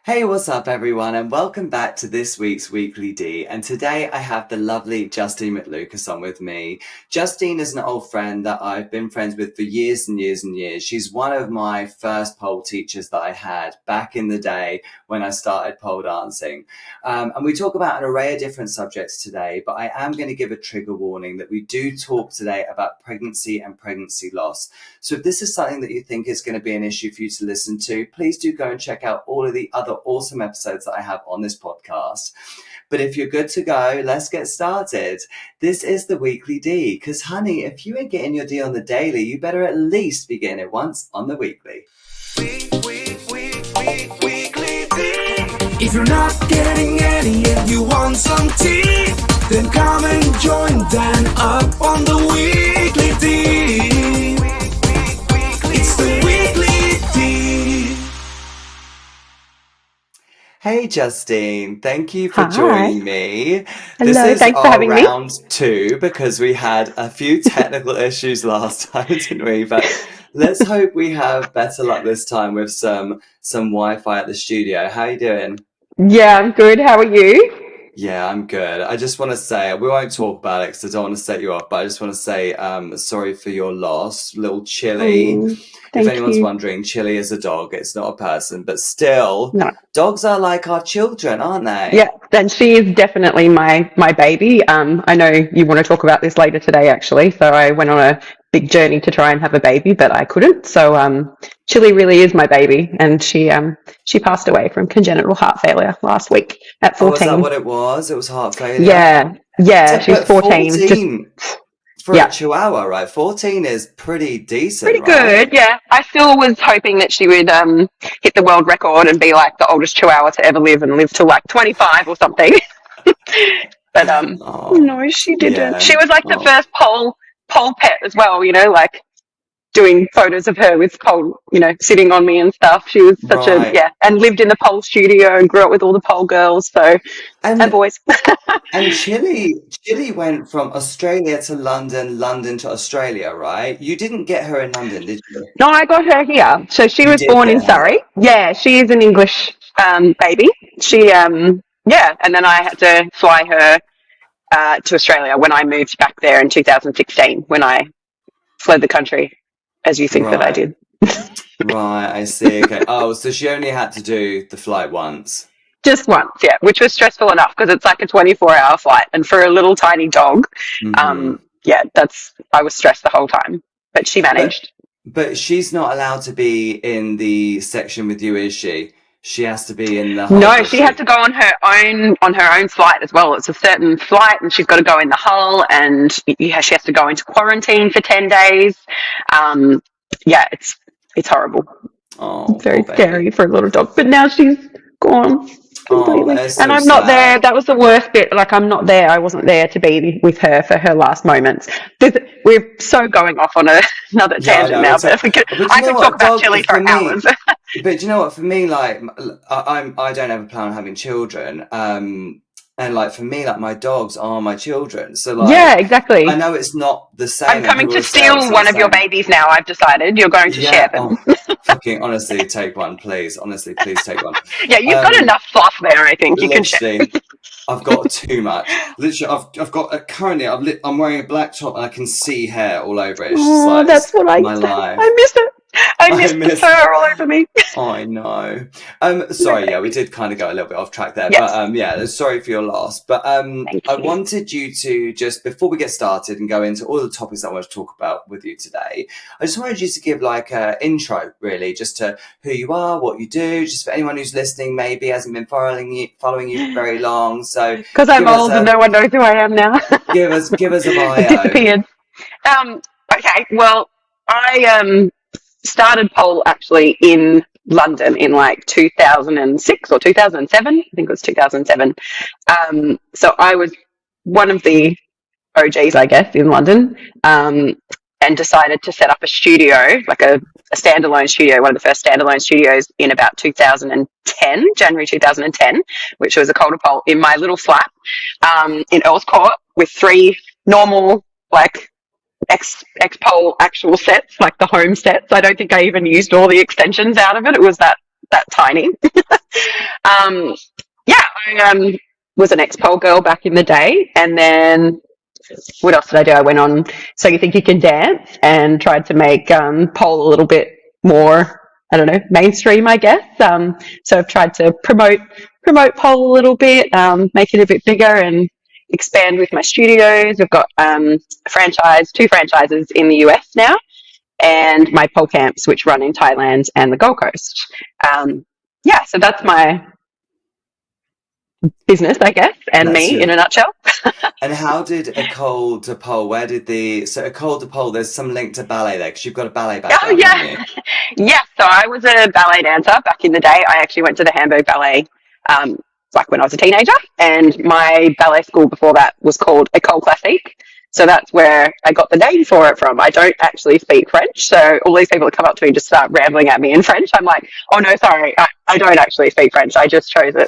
Hey, what's up, everyone, and welcome back to this week's Weekly D. And today I have the lovely Justine McLucas on with me. Justine is an old friend that I've been friends with for years and years and years. She's one of my first pole teachers that I had back in the day when I started pole dancing. And we talk about an array of different subjects today, but I am going to give a trigger warning that we do talk today about pregnancy and pregnancy loss. So if this is something that you think is going to be an issue for you to listen to, please do go and check out all of the other awesome episodes that I have on this podcast. But if you're good to go, let's get started. This is the Weekly D, because honey, if you ain't getting your D on the daily, you better at least be getting it once on the weekly. Weekly D. If you're not getting any and you want some tea, then come and join Dan up on the Weekly D. It's the Weekly D. Hey Justine, thank you for Hi. joining me. Hello, This is thanks for our having me. round two because we had a few technical issues last time, didn't we? But let's hope we have better luck this time with some Wi-Fi at the studio. How are you doing? Yeah, I'm good. How are you? Yeah, I'm good. I just want to say, we won't talk about it because I don't want to set you off, but I just want to say sorry for your loss. Little Chili. Oh, If thank anyone's you. wondering, Chili is a dog. It's not a person, but still, No. dogs are like our children, aren't they? Yeah, and she is definitely my baby. I know you want to talk about this later today, actually. So I went on a big journey to try and have a baby, but I couldn't. So Chili really is my baby, and she passed away from congenital heart failure last week at Oh, is that 14. what it was? It was heart failure? Yeah, she's But 14. Just 14 for a yeah. Chihuahua, right? 14 is pretty decent, Pretty right? good, yeah. I still was hoping that she would hit the world record and be like the oldest chihuahua to ever live and live till like 25 or something. But Oh, no, she didn't. yeah. She was like the Oh, first pole pet as well, like doing photos of her with pole, sitting on me and stuff. She was such a right. and lived in the pole studio and grew up with all the pole girls, and And boys. And Chile went from Australia to London, London to Australia, right? You didn't get her in London, did you? No, I got her here. So she You was did born get in her here. Surrey. Yeah, she is an English baby. She and then I had to fly her to Australia when I moved back there in 2016 when I fled the country, as you think that I Right, did. right, I see. Okay. Oh, so she only had to do the flight once. Just once, yeah, which was stressful enough because it's like a 24-hour flight, and for a little tiny dog, Mm-hmm. I was stressed the whole time, but she But managed. but she's not allowed to be in the section with you, is she? She has to be in the hull, No, does she had she? to go on her own flight as well. It's a certain flight, and she's got to go in the hull, and yeah, she has to go into quarantine for 10 days. Um, yeah, it's horrible. Oh, It's poor very scary baby. for a little dog. But now she's gone Oh, completely, that is and so I'm not there. sad. That was the worst bit. Like I'm not there. I wasn't there to be with her for her last moments. We're so going off on another Yeah, I tangent know. now, It's but but you I know could talk what, about dog Chili for for hours. me. But you know what? For me, like I don't have a plan on having children. And like for me, like my dogs are my children. So Yeah, like I exactly. know it's not the I'm same, and coming people to will say, "Oh, it's steal not the one of your same." babies now. I've decided you're going to share Yeah. them. Oh, fucking honestly, take one, please. Honestly, please take one. Yeah, you've got Um, enough fluff there. I think you can share. literally, I've got too much. Literally, I've got currently I'm wearing a black top and I can see hair all over it. It's just Oh, like that's it's what I my I life. miss it. I I miss the miss. fur all over me. I know. My Sorry, yeah, we baby. did kind of go a little bit off track there, but Yes, yeah, sorry for your loss. But thank I you. wanted you to just before we get started and go into all the topics I want to talk about with you today, I just wanted you to give like a intro, really, just to who you are, what you do, just for anyone who's listening, maybe hasn't been following you for very long. So Because I'm give us old and a no one knows who I am now. give us a I've bio. disappeared. Um, okay, well, I started pole actually in London in like 2006 or 2007. I think it was 2007. So I was one of the OGs, I guess, in London, and decided to set up a studio, like a standalone studio, one of the first standalone studios in about 2010, January 2010, which was a Ecole de Pole in my little flat in Earls Court with three normal, like, X pole actual sets, like the home sets. I don't think I even used all the extensions out of it. It was that tiny. Um, yeah, I was an ex-pole girl back in the day, and then what else did I do? I went on So You Think You Can Dance and tried to make pole a little bit more, I don't know, mainstream, I guess. So I've tried to promote pole a little bit, make it a bit bigger, and expand with my studios. We've got two franchises in the US now, and my pole camps, which run in Thailand and the Gold Coast. Yeah, so that's my business, I guess, and That's me in your. a nutshell. And how did Ecole de Pole? Where did so Ecole de Pole? There's some link to ballet there because you've got a ballet Oh background, haven't yeah, you? yeah. So I was a ballet dancer back in the day. I actually went to the Hamburg Ballet, um, like when I was a teenager, and my ballet school before that was called Ecole Classique. So that's where I got the name for it from. I don't actually speak French, so all these people that come up to me just start rambling at me in French. I'm like, oh no, sorry, I don't actually speak French. I just chose it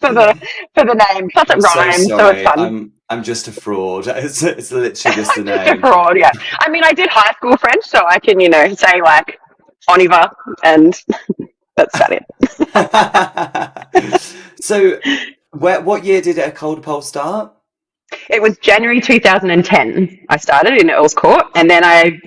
for the for the name. Plus it I'm so rhymes, so it's sorry. fun. I'm just a fraud. It's literally just a I'm just a name. fraud, yeah. I mean, I did high school French, so I can, say like on y va, and that's about it. So, what year did Ecole de Pole start? It was January 2010. I started in Earl's Court, and then I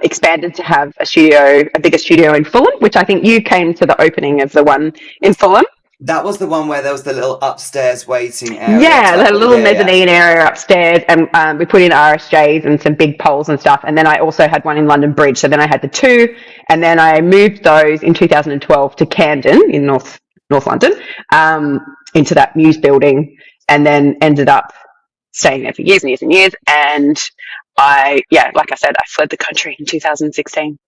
expanded to have a bigger studio in Fulham, which I think you came to the opening of the one in Fulham. That was the one where there was the little upstairs waiting area Yeah, type the thing. little Yeah, yeah. mezzanine area upstairs, and we put in RSJs and some big poles and stuff. And then I also had one in London Bridge, so then I had the two, and then I moved those in 2012 to Camden in North London, into that Muse building, and then ended up staying there for years and years and years. And like I said, I fled the country in 2016,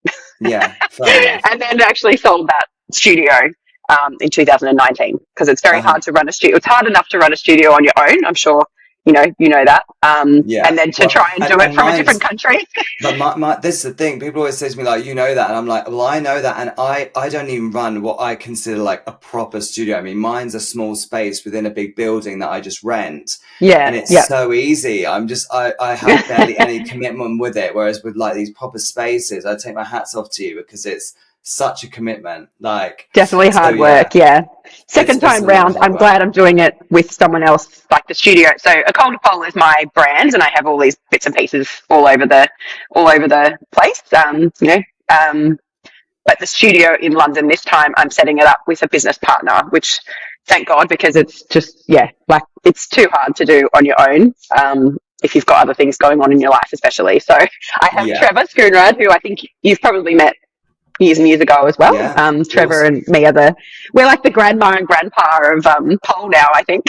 Yeah, fair enough. and then actually sold that studio in 2019 because it's very Uh-huh. hard to run a studio. It's hard enough to run a studio on your own. I'm sure you know that. Yeah. And then to Well, try and do it and from a different mine's. country. But this is the thing. People always say to me, like, you know that. And I'm like, well, I know that. And I don't even run what I consider like a proper studio. I mean, mine's a small space within a big building that I just rent. And Yeah, it's yeah. so easy. I have barely any commitment with it. Whereas with like these proper spaces, I take my hats off to you because it's such a commitment. Like, Definitely so hard yeah, work, yeah. Second it's time a lot of round, hard I'm work. glad I'm doing it with someone else, like the studio. So Ecole de Pole is my brand, and I have all these bits and pieces all over the place. But the studio in London this time, I'm setting it up with a business partner, which thank God, because it's just like it's too hard to do on your own. If you've got other things going on in your life, especially. So I have Yeah. Trevor Schoonrad, who I think you've probably met years and years ago as well. Yeah, of Trevor course. and me we're like the grandma and grandpa of pole now, I think.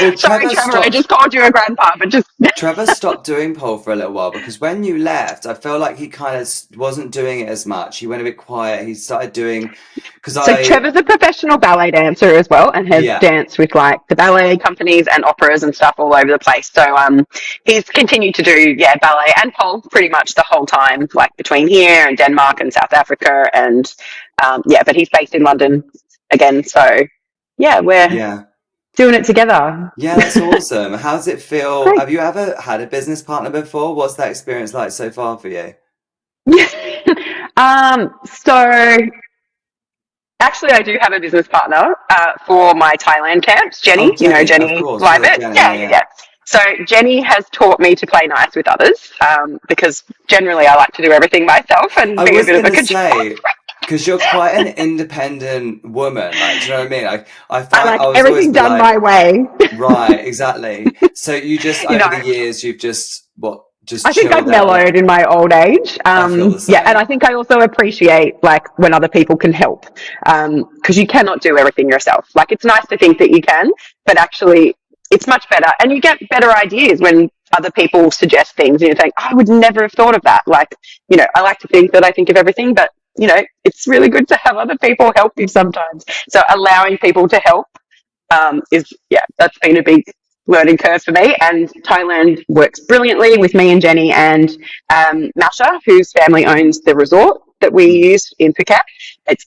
Well, Sorry, Trevor, I just called you a grandpa, but just Trevor stopped doing pole for a little while because when you left, I felt like he kind of wasn't doing it as much. He went a bit quiet. He started doing because so Trevor's a professional ballet dancer as well, and has yeah, danced with like the ballet companies and operas and stuff all over the place. So he's continued to do ballet and pole pretty much the whole time, like between here and Denmark and South Africa, and but he's based in London again. So we're yeah, doing it together. yeah. That's awesome. How does it feel? Great. Have you ever had a business partner before? What's that experience like so far for you? So actually, I do have a business partner for my Thailand camps, Oh, Jenny. You know Jenny, of Jenny course. Yeah, Liebert? Jenny. Yeah, Yeah, yeah, yeah. yeah. So Jenny has taught me to play nice with others because generally I like to do everything myself and I be a was bit of a gonna control. say because you're quite an independent woman. Like, do you know what I mean? I I find like I was always everything be done like. my way. Right, exactly. So you just you over know, the years you've just I think I've chilled out. mellowed in my old age. I feel the And same. I think I also appreciate like when other people can help because you cannot do everything yourself. Like it's nice to think that you can, but actually it's much better, and you get better ideas when other people suggest things, and you think, oh, I would never have thought of that. Like, I like to think that I think of everything, but it's really good to have other people help you sometimes. So allowing people to help that's been a big learning curve for me. And Thailand works brilliantly with me and Jenny and Masha, whose family owns the resort that we Mm. use in Phuket. It's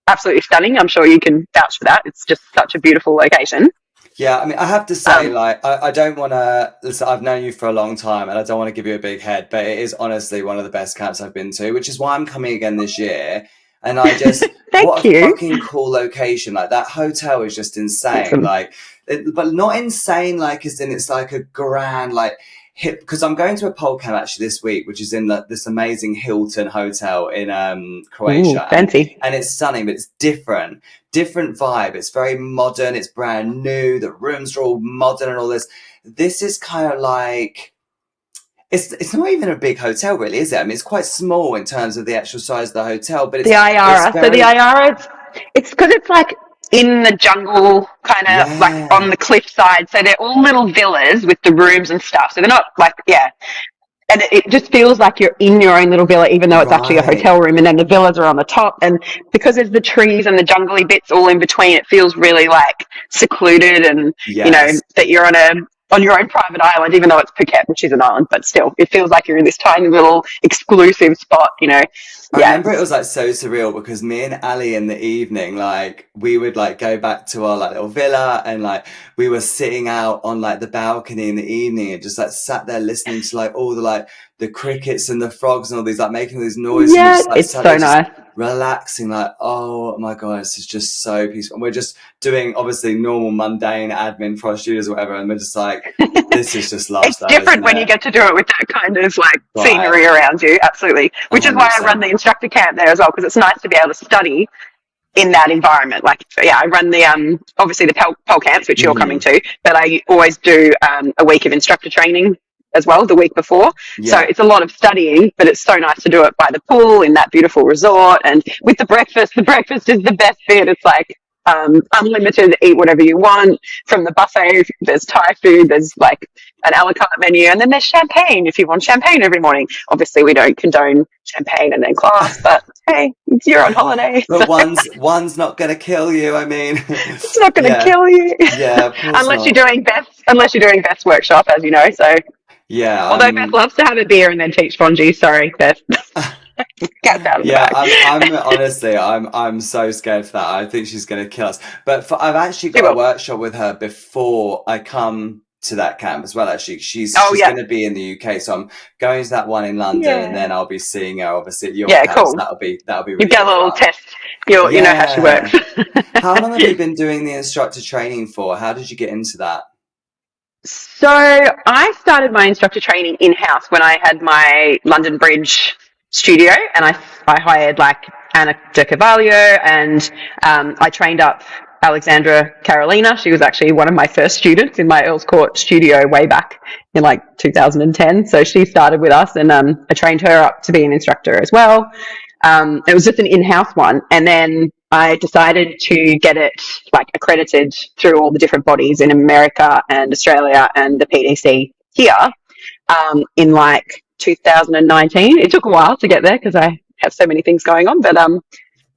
absolutely stunning. I'm sure you can vouch for that. It's just such a beautiful location. Yeah, I mean, I have to say, Um, like, I don't want to. Listen, I've known you for a long time, and I don't want to give you a big head, but it is honestly one of the best camps I've been to, which is why I'm coming again this year. And I just, Thank what a you. fucking cool location. Like that hotel is just insane. Awesome. Like, but not insane, like as in it's like a grand, like hip, because I'm going to a pole camp actually this week, which is in this amazing Hilton hotel in Ooh, Croatia. fancy. And it's stunning, but it's different vibe. It's very modern. It's brand new. The rooms are all modern and all this. This is kind of like, it's not even a big hotel, really, is it? I mean, it's quite small in terms of the actual size of the hotel, but The it's IRA. So the very, IRA, it's because it's like in the jungle, kind of like on yeah, the cliff side. So they're all little villas with the rooms and stuff. So they're not like, yeah. And it just feels like you're in your own little villa, even though it's actually a right, hotel room, and then the villas are on the top. And because there's the trees and the jungly bits all in between, it feels really like secluded, and yes. that you're on your own private island, even though it's Phuket, which is an island, but still, it feels like you're in this tiny little exclusive spot. I Yeah, remember it was like so surreal because me and Ali in the evening, like we would like go back to our like little villa and like we were sitting out on like the balcony in the evening and just like sat there listening to like all the like the crickets and the frogs and all these like making all these noises and we're yeah, just like it's sat there so just nice. relaxing like oh my god this is just so peaceful and we're just doing obviously normal mundane admin for our studios or whatever and we're just like this is just lush It's though, different isn't when you it? get to do it with that kind of like Right, scenery around you. Absolutely. Which is why I run 100%. the instructor camp there as well, because it's nice to be able to study in that environment. Like, yeah, I run the obviously the pole camps, which you're coming Hmm. to, but I always do a week of instructor training as well the week before. So Yeah. it's a lot of studying, but it's so nice to do it by the pool in that beautiful resort. And with the breakfast is the best bit. It's like unlimited, eat whatever you want from the buffet. There's Thai food, there's like an a la carte menu, and then there's champagne if you want champagne every morning. Obviously, we don't condone champagne and then class, but hey, you're on holiday, But so one's not gonna kill you. I mean, it's not going to yeah, kill you. yeah, of course unless you're not. doing Beth's workshop, as you know. So, Yeah, although Beth loves to have a beer and then teach fondue, sorry, Beth, cat's out of the yeah, bag. I'm honestly, I'm so scared for that. I think she's gonna kill us. But I've actually She got a will. workshop with her before I come to that camp as well. Actually, Oh she's yeah, gonna be in the UK, so I'm going to that one in London, and then yeah, I'll be seeing her obviously at your yeah, camp. So cool. that'll be You really get a good little fun. test. You know how she works. Yeah. How long have you been doing the instructor training for? How did you get into that? So I started my instructor training in house when I had my London Bridge studio, and I hired like Anna De Carvalho, and I trained up Alexandra Carolina. She was actually one of my first students in my Earls Court studio way back in like 2010. So she started with us, and I trained her up to be an instructor as well. It was just an in-house one, and then I decided to get it like accredited through all the different bodies in America and Australia and the PDC here in like 2019. It took a while to get there because I have so many things going on, but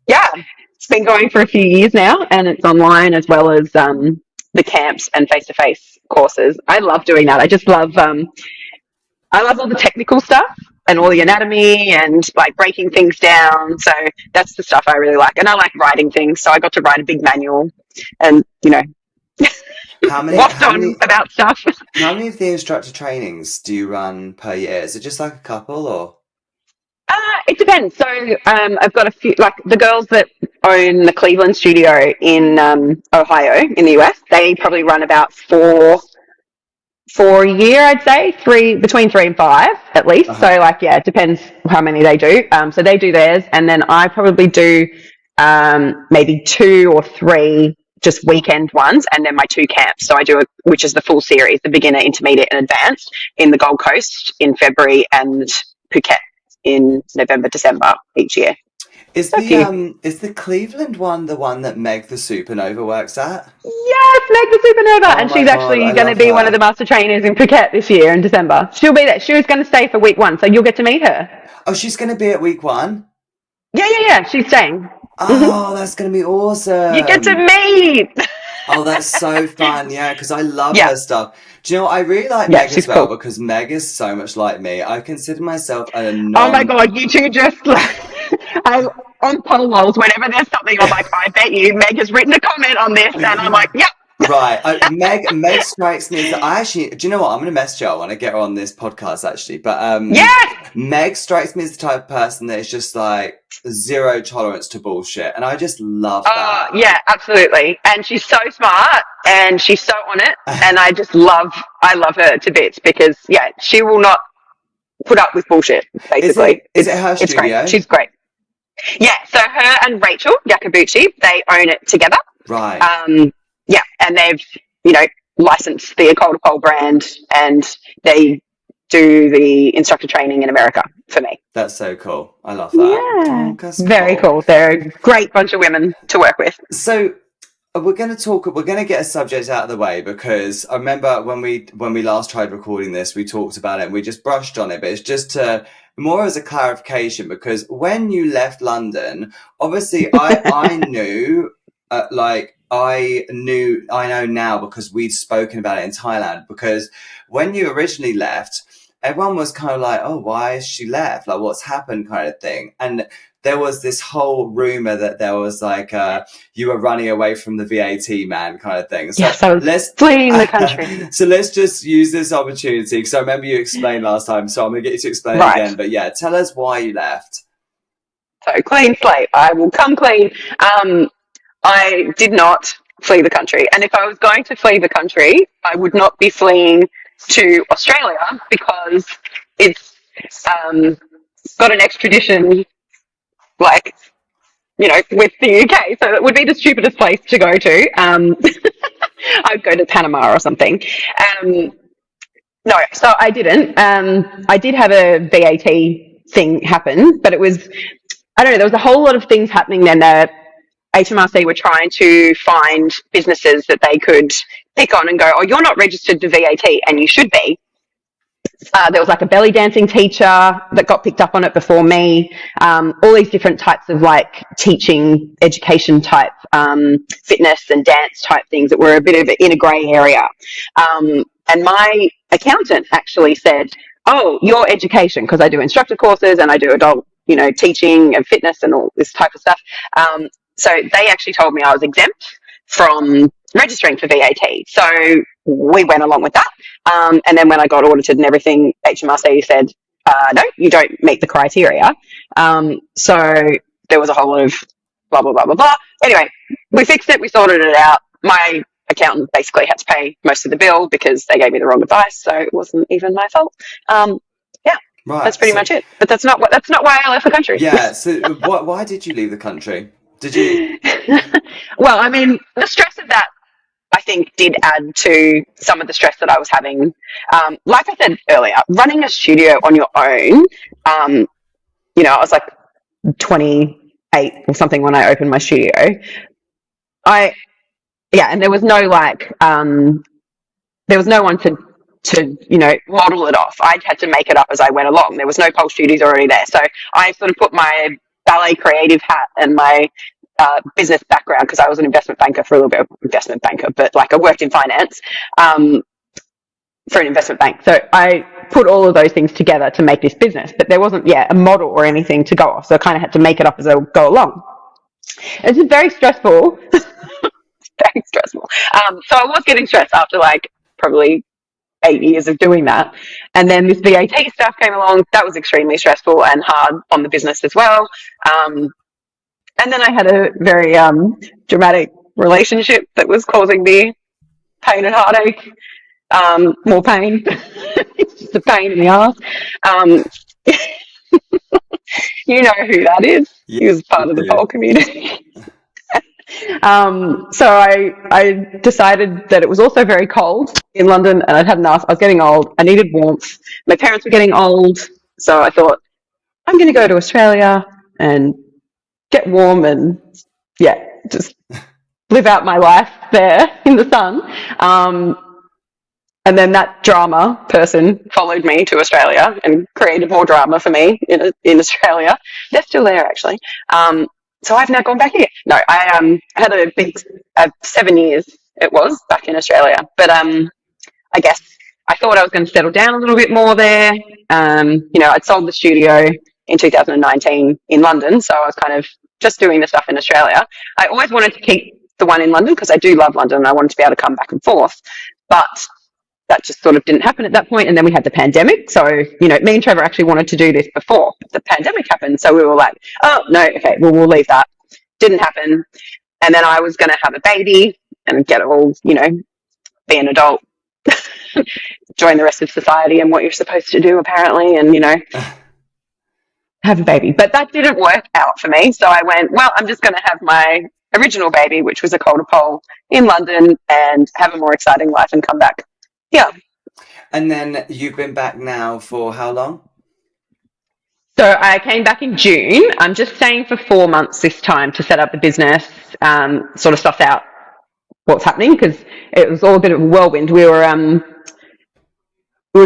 yeah, it's been going for a few years now, and it's online as well as the camps and face-to-face courses. I love doing that. I love all the technical stuff and all the Hmm. anatomy and like breaking things down. So that's the stuff I really like. And I like writing things. So I got to write a big manual and, How many waft how on many about stuff. how many of the instructor trainings do you run per year? Is it just like a couple or? It depends. So I've got a few, like the girls that own the Cleveland studio in Ohio in the US, they probably run about four a year, I'd say, between 3 and 5 at least. So Uh-huh. like, yeah, it depends how many they do. So they do theirs, and then I probably do maybe 2 or 3 just weekend ones, and then my 2 camps. So I do which is the full series, the beginner, intermediate, and advanced in the Gold Coast in February and Phuket in November, December each year. Is So a few. is the Cleveland one the one that Meg the Supernova works at? Yes, Meg the Supernova. Oh And my she's god, actually I going to love be one of her. the master trainers in Phuket this year in December. She'll be there. She was going to stay for week 1, so you'll get to meet her. Oh, she's gonna be at week one? Yeah, yeah, yeah. She's staying. Oh, that's gonna be You get to awesome. meet. Oh, that's so fun. Yeah, because I love Yeah, her stuff. Do you know, I really like yeah, Meg as she's well cool. because Meg is so much like me. I consider myself a Oh my non. God, you two just like, I, on pole walls, whenever there's something, I'm like, I bet you Meg has written a comment on this. And I'm like, yep. Right. Meg strikes me as I actually. Do you know what? I'm going to message her. I want to get her on this podcast actually. But Yes. Meg strikes me as the type of person that is just like zero tolerance to bullshit, and I just love Oh, that. yeah, absolutely. And she's so smart and she's so on it. And I love her to bits because, yeah, she will not put up with bullshit, basically. Is it her It's great. studio? She's great. Yeah, so her and Rachel Yakabuchi, they own it together. Right. Yeah, and they've, licensed the Ecole de Pole brand and they do the instructor training in America for me. That's so cool. I love that. Yeah, Oh, that's very cool. They're a great bunch of women to work with. So we're going to get a subject out of the way because I remember when we last tried recording this, we talked about it and we just brushed on it, but it's just more as a clarification because when you left London, obviously I knew, I know now because we'd spoken about it in Thailand, because when you originally left, everyone was kind of like, oh, why has she left? Like, what's happened kind of thing. And there was this whole rumor that there was like, you were running away from the VAT man kind of thing. So yes, I was fleeing the country. So let's just use this opportunity because I remember you explained last time. So I'm going to get you to explain it again. But yeah, tell us why you left. So clean slate. I will come clean. I did not flee the country. And if I was going to flee the country, I would not be fleeing to Australia because it's got an extradition, with the UK. So it would be the stupidest place to go to. I'd go to Panama or something. No, so I didn't. I did have a VAT thing happen, but it was, I don't know, there was a whole lot of things happening then. HMRC were trying to find businesses that they could pick on and go, oh, you're not registered to VAT and you should be. There was like a belly dancing teacher that got picked up on it before me. All these different types of teaching, education type, fitness and dance type things that were a bit of in a grey area. And my accountant actually said, oh, your education, because I do instructor courses and I do adult, teaching and fitness and all this type of stuff. So they actually told me I was exempt from registering for VAT. So we went along with that. And then when I got audited and everything, HMRC said, no, you don't meet the criteria. So there was a whole lot of blah, blah, blah, blah, blah. Anyway, we fixed it. We sorted it out. My accountant basically had to pay most of the bill because they gave me the wrong advice. So it wasn't even my fault. Yeah, right, that's pretty much it. But that's not why I left the country. Yeah. So why did you leave the country? Did you? Well, I mean, the stress of that, I think, did add to some of the stress that I was having. Like I said earlier, running a studio on your own, I was like 28 or something when I opened my studio. And there was no there was no one to model it off. I had to make it up as I went along. There was no pole studios already there. So I sort of put my ballet creative hat and my business background, because I was an investment banker for a little bit of investment banker, but I worked in finance for an investment bank. So I put all of those things together to make this business, but there wasn't a model or anything to go off. So I kind of had to make it up as I go along. It's very stressful. Very stressful. So I was getting stressed after probably 8 years of doing that. And then this VAT stuff came along. That was extremely stressful and hard on the business as well. And then I had a very dramatic relationship that was causing me pain and heartache, more pain. It's just a pain in the ass. You know who that is. Yeah, he was part of the pole community. So I decided that it was also very cold in London and I'd had enough. I was getting old. I needed warmth. My parents were getting old. So I thought, I'm going to go to Australia and get warm and just live out my life there in the sun. And then that drama person followed me to Australia and created more drama for me in Australia. They're still there actually. So I've now gone back here. No, I had a big 7 years it was back in Australia. But I guess I thought I was going to settle down a little bit more there. I'd sold the studio in 2019 in London, so I was kind of just doing the stuff in Australia. I always wanted to keep the one in London because I do love London and I wanted to be able to come back and forth. But that just sort of didn't happen at that point. And then we had the pandemic. So, you know, me and Trevor actually wanted to do this before the pandemic happened. So we were like, oh, no, okay, well, we'll leave that. Didn't happen. And then I was going to have a baby and get all, you know, be an adult, join the rest of society and what you're supposed to do, apparently, and, you know, have a baby. But that didn't work out for me. So I went, well, I'm just going to have my original baby, which was Ecole de Pole in London, and have a more exciting life and come back. Yeah. And then you've been back now for how long? So I came back in June. I'm just staying for 4 months this time to set up the business, sort of suss out what's happening because it was all a bit of a whirlwind. We were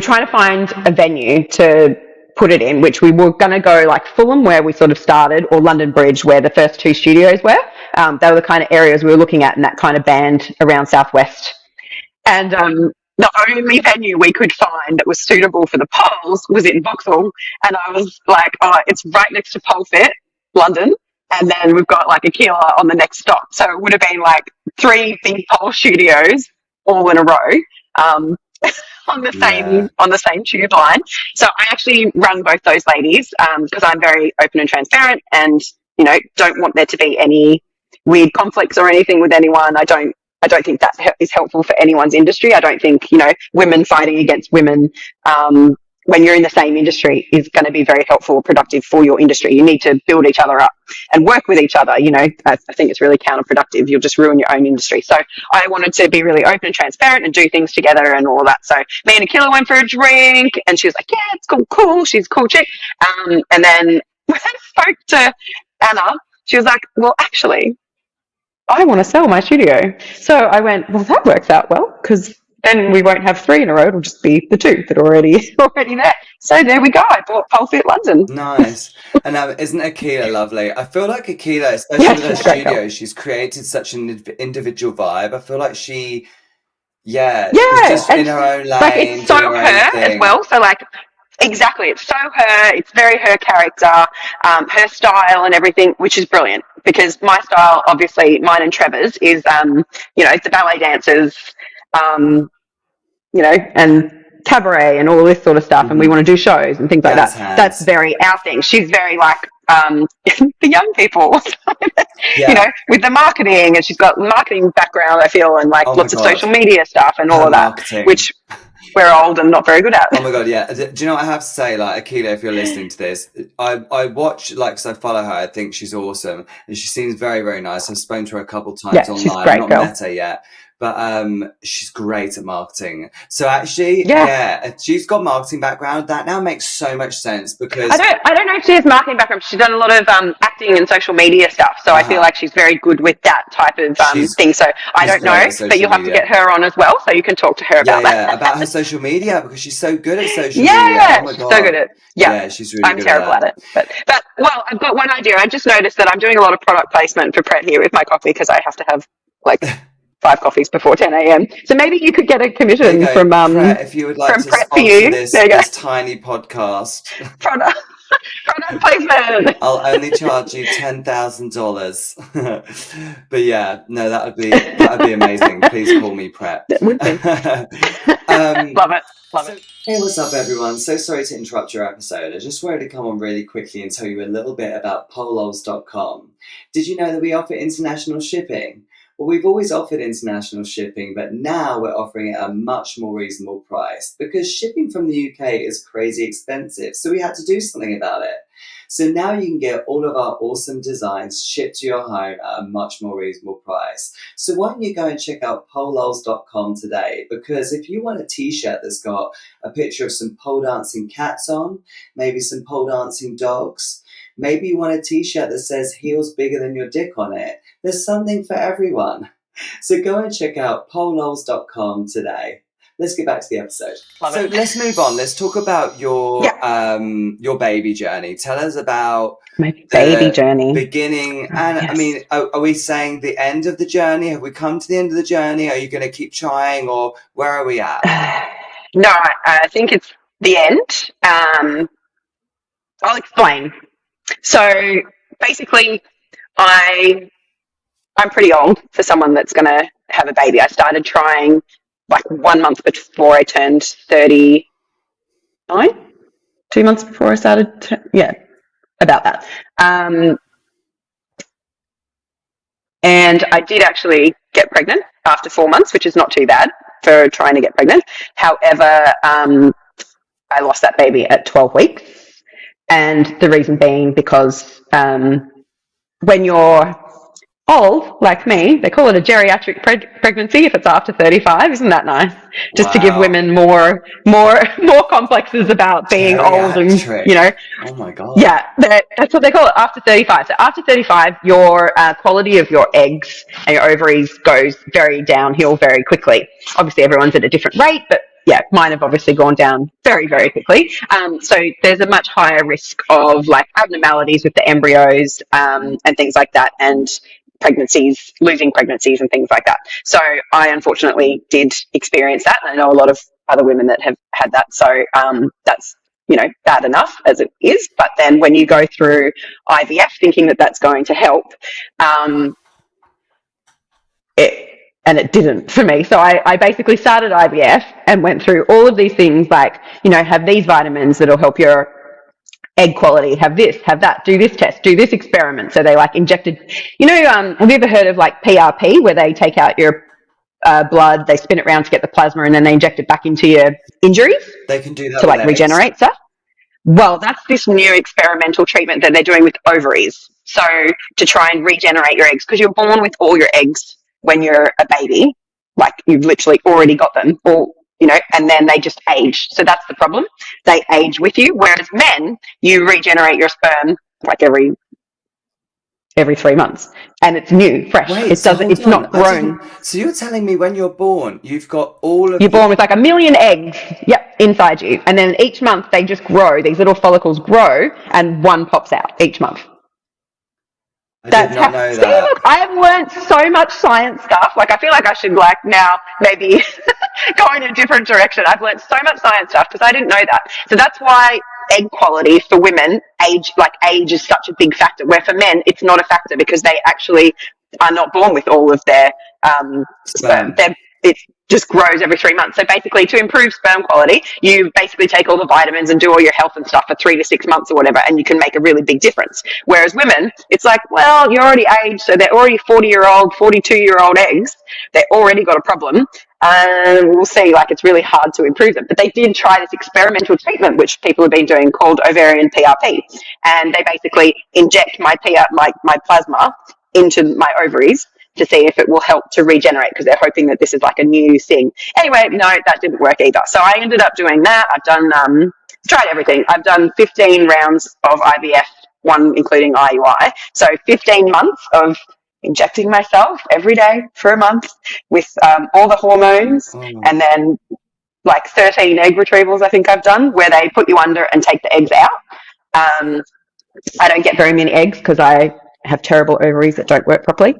trying to find a venue to put it in, which we were going to go like Fulham, where we sort of started, or London Bridge, where the first 2 studios were. They were the kind of areas we were looking at in that kind of band around Southwest. And the only venue we could find that was suitable for the poles was in Vauxhall. And I was like, oh, it's right next to Pole Fit, London. And then we've got like Aquila on the next stop. So it would have been like 3 big pole studios all in a row. On the same tube line. So I actually run both those ladies because I'm very open and transparent and, you know, don't want there to be any weird conflicts or anything with anyone. I don't think that is helpful for anyone's industry. I don't think, you know, women fighting against women when you're in the same industry is going to be very helpful or productive for your industry. You need to build each other up and work with each other. You know, I think it's really counterproductive. You'll just ruin your own industry. So I wanted to be really open and transparent and do things together and all of that. So me and Aquila went for a drink and she was like, yeah, it's cool. She's a cool chick. And then when I spoke to Anna, she was like, well, actually, I want to sell my studio. So I went, well, that works out well because then we won't have 3 in a row. It'll just be the 2 that are already there. So there we go. I bought Pole Fit London. Nice. And isn't Aquila lovely? I feel like Aquila, especially with her studio, she's created such an individual vibe. I feel like she's just in her own lane. Like it's so her as well. So like, exactly, it's so her. It's very her character, her style and everything, which is brilliant. Because my style, obviously, mine and Trevor's is, you know, the ballet dancers, you know, and cabaret and all this sort of stuff. And we want to do shows and things like that. That's very our thing. She's very like the young people, you know, with the marketing. And she's got marketing background, I feel, and like lots of social media stuff and all of that, which we're old and not very good at. Oh my god, yeah. Do you know what I have to say? Like, Aquila, if you're listening to this, I watch, like, because I follow her, I think she's awesome, and she seems very, very nice. I've spoken to her a couple times online. She's great, I've not met her yet, but she's great at marketing. So actually, she's got marketing background. That now makes so much sense because I don't know if she has marketing background. She's done a lot of acting and social media stuff. So I feel like she's very good with that type of thing. So I don't know, but you'll have to get her on as well, so you can talk to her about that. Yeah, about her social media because she's so good at social media. Oh my god, so good at it. Yeah, she's really good. I'm terrible at it. But well, I've got one idea. I just noticed that I'm doing a lot of product placement for Pret here with my coffee because I have to have like 5 coffees before 10 a.m. So maybe you could get a commission from Pret, if you would like to sponsor this tiny podcast. Product placement. I'll only charge you $10,000. But yeah, no, that would be amazing. Please call me Pret. It would be. Love it. Hey, what's up, everyone? So sorry to interrupt your episode. I just wanted to come on really quickly and tell you a little bit about poleols.com. Did you know that we offer international shipping? Well, we've always offered international shipping, but now we're offering it at a much more reasonable price because shipping from the UK is crazy expensive, so we had to do something about it. So now you can get all of our awesome designs shipped to your home at a much more reasonable price. So why don't you go and check out poleols.com today? Because if you want a t-shirt that's got a picture of some pole dancing cats on, maybe some pole dancing dogs, maybe you want a t-shirt that says heels bigger than your dick on it, there's something for everyone. So go and check out poleols.com today. Let's get back to the episode. Let's move on. Let's talk about your baby journey. Tell us about my baby journey. Beginning. And I mean, are we saying the end of the journey? Have we come to the end of the journey? Are you going to keep trying, or where are we at? No, I think it's the end. I'll explain. So basically, I I'm pretty old for someone that's going to have a baby. I started trying like 1 month before I turned 39, 2 months before I started. Yeah, about that. And I did actually get pregnant after 4 months, which is not too bad for trying to get pregnant. However, I lost that baby at 12 weeks. And the reason being because when you're old, like me, they call it a geriatric pregnancy if it's after 35. Isn't that nice? Just to give Wow. women more complexes about being old and, Geriatric. Oh my God. yeah, that's what they call it, after 35. So after 35, your quality of your eggs and your ovaries goes very downhill very quickly. Obviously, everyone's at a different rate, but yeah, mine have obviously gone down very, very quickly. So there's a much higher risk of like abnormalities with the embryos and things like that, and losing pregnancies and things like that. So I unfortunately did experience that. And I know a lot of other women that have had that. So that's, bad enough as it is. But then when you go through IVF thinking that that's going to help, it didn't for me. So I basically started IVF and went through all of these things like, have these vitamins that'll help your egg quality, have this, have that, do this test, do this experiment. So they like injected, have you ever heard of like PRP, where they take out your blood, they spin it around to get the plasma, and then they inject it back into your injuries? They can do that to with like eggs. regenerate stuff. Well, that's this new experimental treatment that they're doing with ovaries. So to try and regenerate your eggs, because you're born with all your eggs when you're a baby, like you've literally already got them, or and then they just age. So that's the problem. They age with you. Whereas men, you regenerate your sperm like every 3 months, and it's new, fresh. Wait, It doesn't. It's not grown. So you're telling me when you're born, you've got all of You're born with like 1,000,000 eggs, inside you, and then each month they just grow. These little follicles grow, and one pops out each month. I did not know See, that. look, I have learned so much science stuff. Like, I feel like I should now maybe go in a different direction. I've learned so much science stuff because I didn't know that. So that's why egg quality for women, age is such a big factor. Where for men, it's not a factor because they actually are not born with all of their Sperm. It just grows every 3 months. So basically, to improve sperm quality, you basically take all the vitamins and do all your health and stuff for 3 to 6 months or whatever, and you can make a really big difference. Whereas women, it's like, well, you're already aged, so they're already 40-year-old, 42-year-old eggs. They already got a problem. And we'll see, it's really hard to improve them. But they did try this experimental treatment, which people have been doing, called ovarian PRP. And they basically inject my plasma into my ovaries to see if it will help to regenerate, because they're hoping that this is like a new thing. Anyway, no, that didn't work either. So I ended up doing that. I've done, tried everything. I've done 15 rounds of IVF, one including IUI. So 15 months of injecting myself every day for a month with all the hormones, and then 13 egg retrievals I think I've done, where they put you under and take the eggs out. I don't get very many eggs because I have terrible ovaries that don't work properly.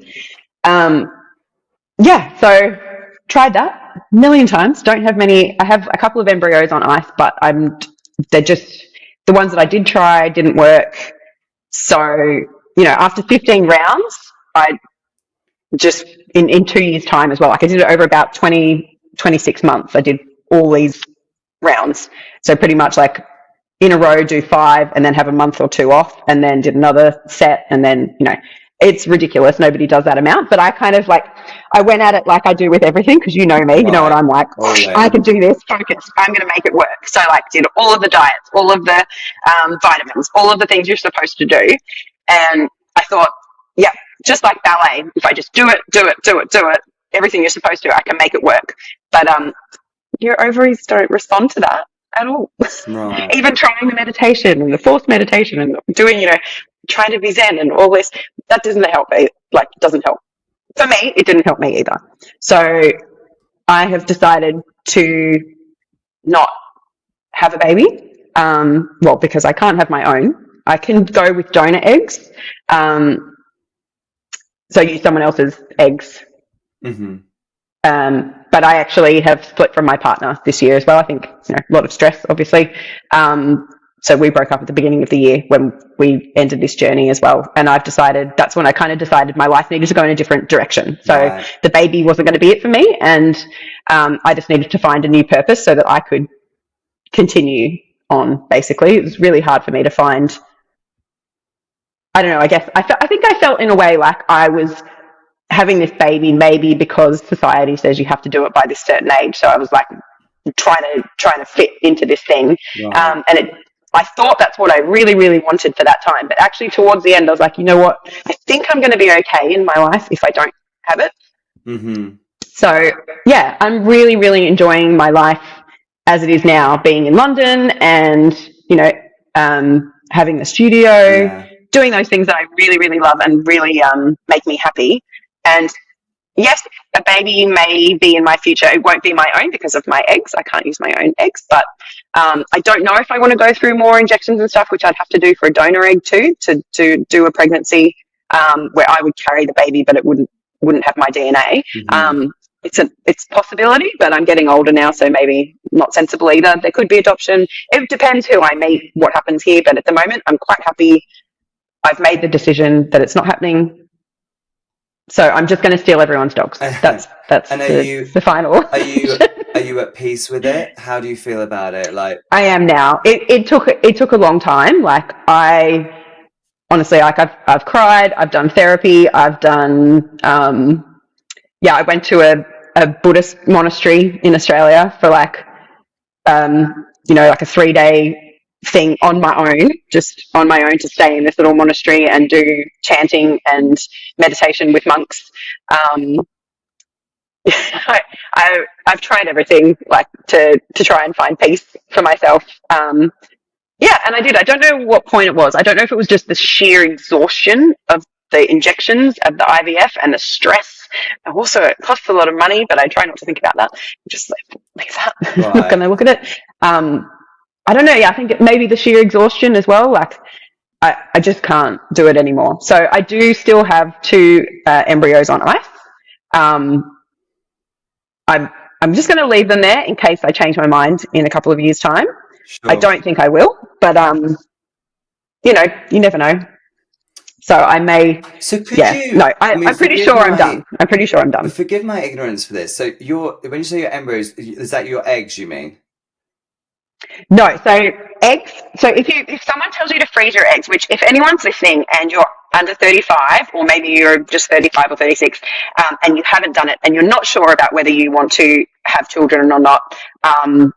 So tried that a million times. Don't have many. I have a couple of embryos on ice, but they're just the ones that I did try didn't work. So, after 15 rounds, I just in 2 years' time as well. I did it over about 26 months. I did all these rounds. So pretty much in a row, do 5 and then have a month or 2 off, and then did another set, and then, it's ridiculous. Nobody does that amount, but I kind of I went at it like I do with everything, because you know me, you know what I'm like. I can do this, focus, I'm going to make it work. So did all of the diets, all of the vitamins, all of the things you're supposed to do. And I thought, just like ballet, if I just do it, everything you're supposed to, I can make it work. But your ovaries don't respond to that at all. Right. Even trying the meditation and the forced meditation and doing, trying to be zen and all this, that doesn't help. Doesn't help. For me, it didn't help me either. So I have decided to not have a baby. Because I can't have my own. I can go with donor eggs. So use someone else's eggs. Mm-hmm. But I actually have split from my partner this year as well. I think, a lot of stress, obviously. so we broke up at the beginning of the year when we ended this journey as well. And that's when I kind of decided my life needed to go in a different direction. So Right. the baby wasn't going to be it for me. And I just needed to find a new purpose so that I could continue on, basically. It was really hard for me to find, I don't know, I guess, I think I felt in a way like I was having this baby maybe because society says you have to do it by this certain age. So I was like trying to fit into this thing. Right. I thought that's what I really, really wanted for that time. But actually towards the end, I was like, you know what? I think I'm going to be okay in my life if I don't have it. Mm-hmm. So yeah, I'm really, really enjoying my life as it is now, being in London and, having the studio, doing those things that I really, really love and really make me happy. And yes, a baby may be in my future. It won't be my own because of my eggs. I can't use my own eggs, but I don't know if I want to go through more injections and stuff, which I'd have to do for a donor egg too, to do a pregnancy where I would carry the baby, but it wouldn't have my DNA. Mm-hmm. It's a possibility, but I'm getting older now, so maybe not sensible either. There could be adoption. It depends who I meet, what happens here, but at the moment I'm quite happy. I've made the decision that it's not happening. So I'm just going to steal everyone's dogs. That's and the final. Are you at peace with it? How do you feel about it? Like, I am now. It took a long time. Like I honestly, like I've cried. I've done therapy. I've done. I went to a Buddhist monastery in Australia for like a 3-day thing on my own to stay in this little monastery and do chanting and meditation with monks. I've tried everything like to try and find peace for myself. And I did. I don't know what point it was. I don't know if it was just the sheer exhaustion of the injections of the IVF and the stress. Also, it costs a lot of money, but I try not to think about that. Just leave that. Right. I'm not going to look at it. I don't know. Yeah, I think maybe the sheer exhaustion as well. Like, I just can't do it anymore. So I do still have 2 embryos on ice. I'm just going to leave them there in case I change my mind in a couple of years' time. Sure. I don't think I will, but you never know. So I may. So could you? No, I'm pretty sure I'm done. I'm pretty sure I'm done. Forgive my ignorance for this. So when you say your embryos, is that your eggs? You mean? No, so eggs. So if someone tells you to freeze your eggs, which if anyone's listening and you're under 35, or maybe you're just 35 or 36, and you haven't done it, and you're not sure about whether you want to have children or not, and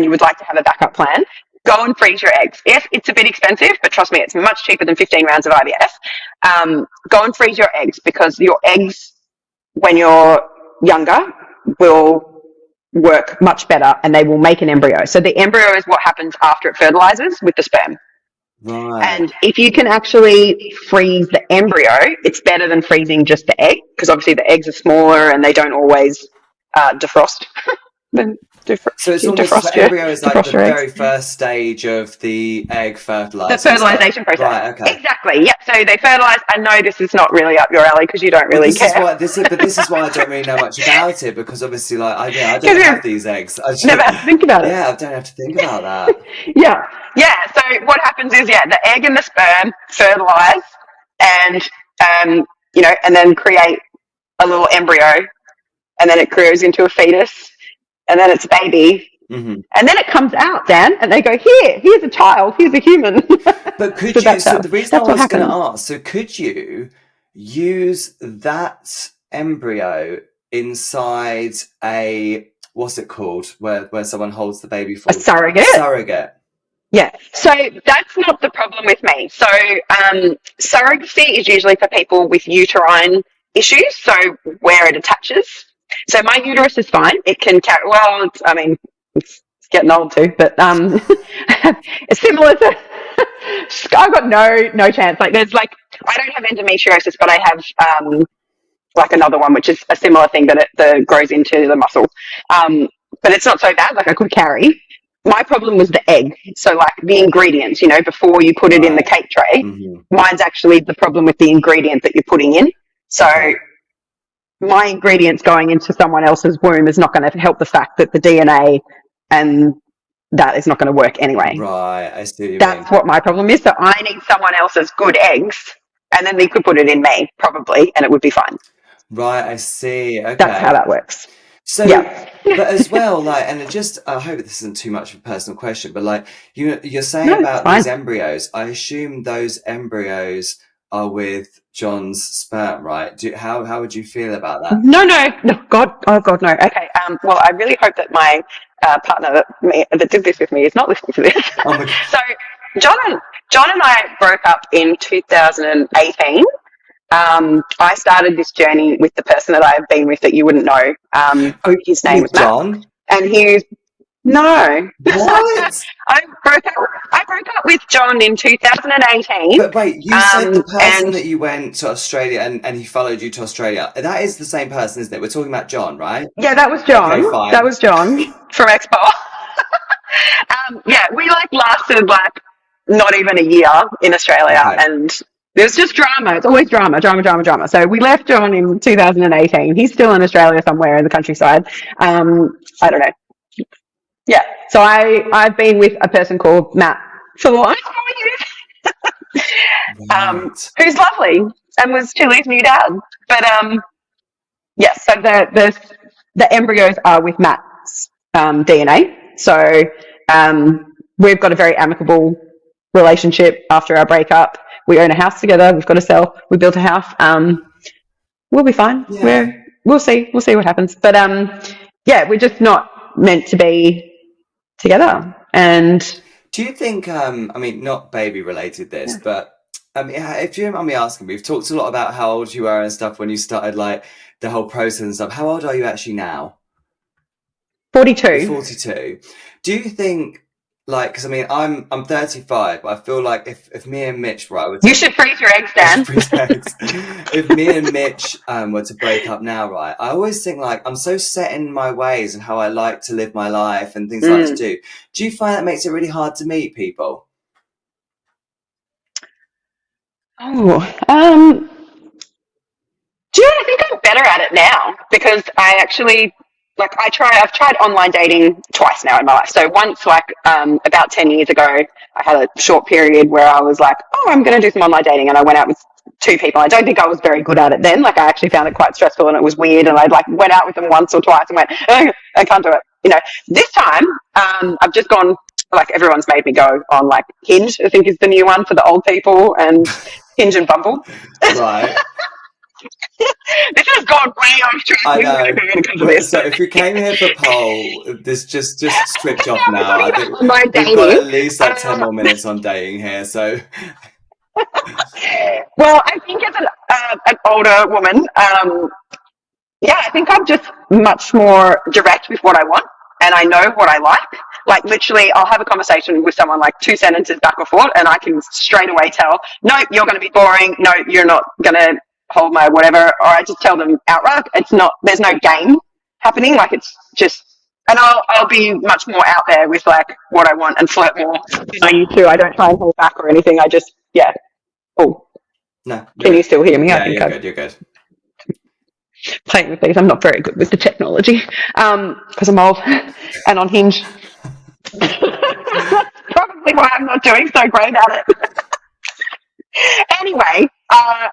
you would like to have a backup plan, go and freeze your eggs. If it's a bit expensive, but trust me, it's much cheaper than 15 rounds of IVF. Go and freeze your eggs, because your eggs, when you're younger, will work much better and they will make an embryo. So the embryo is what happens after it fertilizes with the sperm. Right. And if you can actually freeze the embryo, it's better than freezing just the egg, because obviously the eggs are smaller and they don't always defrost. So it's almost the embryo is like the very first stage of the egg fertilization. The fertilization process. Right, okay. Exactly, yep. So they fertilize. I know this is not really up your alley because you don't really care. This is why I don't really know much about it, because obviously, like, I don't have these eggs. I just never have to think about it. Yeah, I don't have to think about that. Yeah. So what happens is, the egg and the sperm fertilize, and and then create a little embryo, and then it grows into a fetus. And then it's a baby, and then it comes out, Dan, and they go, here's a child, here's a human. But could you, so the reason I was going to ask, so could you use that embryo inside a, what's it called, where someone holds the baby for? A surrogate. Surrogate. Yeah, so that's not the problem with me. So surrogacy is usually for people with uterine issues, so where it attaches. So my uterus is fine. It can carry, it's getting old too, but it's similar to, I've got no chance. Like I don't have endometriosis, but I have like another one, which is a similar thing that grows into the muscle. But it's not so bad. Like I could carry. My problem was the egg. So like the ingredients, before you put it in the cake tray, mine's actually the problem with the ingredient that you're putting in. So my ingredients going into someone else's womb is not going to help the fact that the DNA and that is not going to work anyway. Right, I see what you mean. That's what my problem is. So I need someone else's good eggs, and then they could put it in me, probably, and it would be fine. Right, I see. That's how Okay. that works. So, Yeah. but as well, like, and it just, I hope this isn't too much of a personal question, but like, you're saying No, it's about these fine. embryos, I assume those embryos are with John's sperm, right? How would you feel about that? No, God, oh God, no. Okay. Well, I really hope that my partner that did this with me is not listening to this. Oh my God. So, John and I broke up in 2018. I started this journey with the person that I've been with that you wouldn't know. His name was With Matt, John? and no. What? I broke up with John in 2018. But wait, you said the person And that you went to Australia and he followed you to Australia. That is the same person, isn't it? We're talking about John, right? yeah, that was Okay, John. That fine. was John from Expo. Yeah, we lasted not even a year in Australia, Okay. and there was just drama. It's always drama. So we left John in 2018. He's still in Australia somewhere in the countryside. I don't know. Yeah. So I've been with a person called Matt for the last 4 years, Right. who's lovely and was Chili's new dad. But yes, so the embryos are with Matt's DNA. So we've got a very amicable relationship after our breakup. We own a house together. We've got to sell. We built a house. We'll be fine. Yeah. We'll see. We'll see what happens. But yeah, we're just not meant to be together. And Do you think, I mean, not baby related this, but if you don't mind me asking, we've talked a lot about how old you were and stuff when you started like the whole process and stuff. How old are you actually now? You're 42. 42. Do you think, like, because I mean, I'm 35, but I feel like if me and Mitch, right, were You to should freeze your eggs, Dan. if me and Mitch were to break up now, right, I always think like I'm so set in my ways and how I like to live my life and things I like to do. Do you find that makes it really hard to meet people? Oh, do you know, I think I'm better at it now because I actually I've tried online dating twice now in my life. So once about 10 years ago, I had a short period where I was like, oh, I'm going to do some online dating, and I went out with two people. I don't think I was very good at it then. Like I actually found it quite stressful and it was weird, and I went out with them once or twice and went, oh, I can't do it. This time I've just gone, everyone's made me go on Hinge, I think is the new one for the old people, and Hinge and Bumble. Right. This has gone way off track. I We know. going to cover this. So if you came here for Pole, this just switch off We're now. talking I about think online we've got dating. at least 10 more minutes on dating here. So Well, I think as an older woman, yeah, I think I'm just much more direct with what I want, and I know what I like. Literally, I'll have a conversation with someone 2 sentences back or forth, and I can straight away tell, no, you're going to be boring. No, you're not going to hold my whatever. Or I just tell them outright. It's not. There's no game happening. It's just. And I'll be much more out there with what I want and flirt more than I used to. I don't try and hold back or anything. I just Oh, no. can you still hear me? I Yeah, think you're I'm good. You're good. playing with these. I'm not very good with the technology because I'm old and on Hinge. That's probably why I'm not doing so great at it. Anyway, I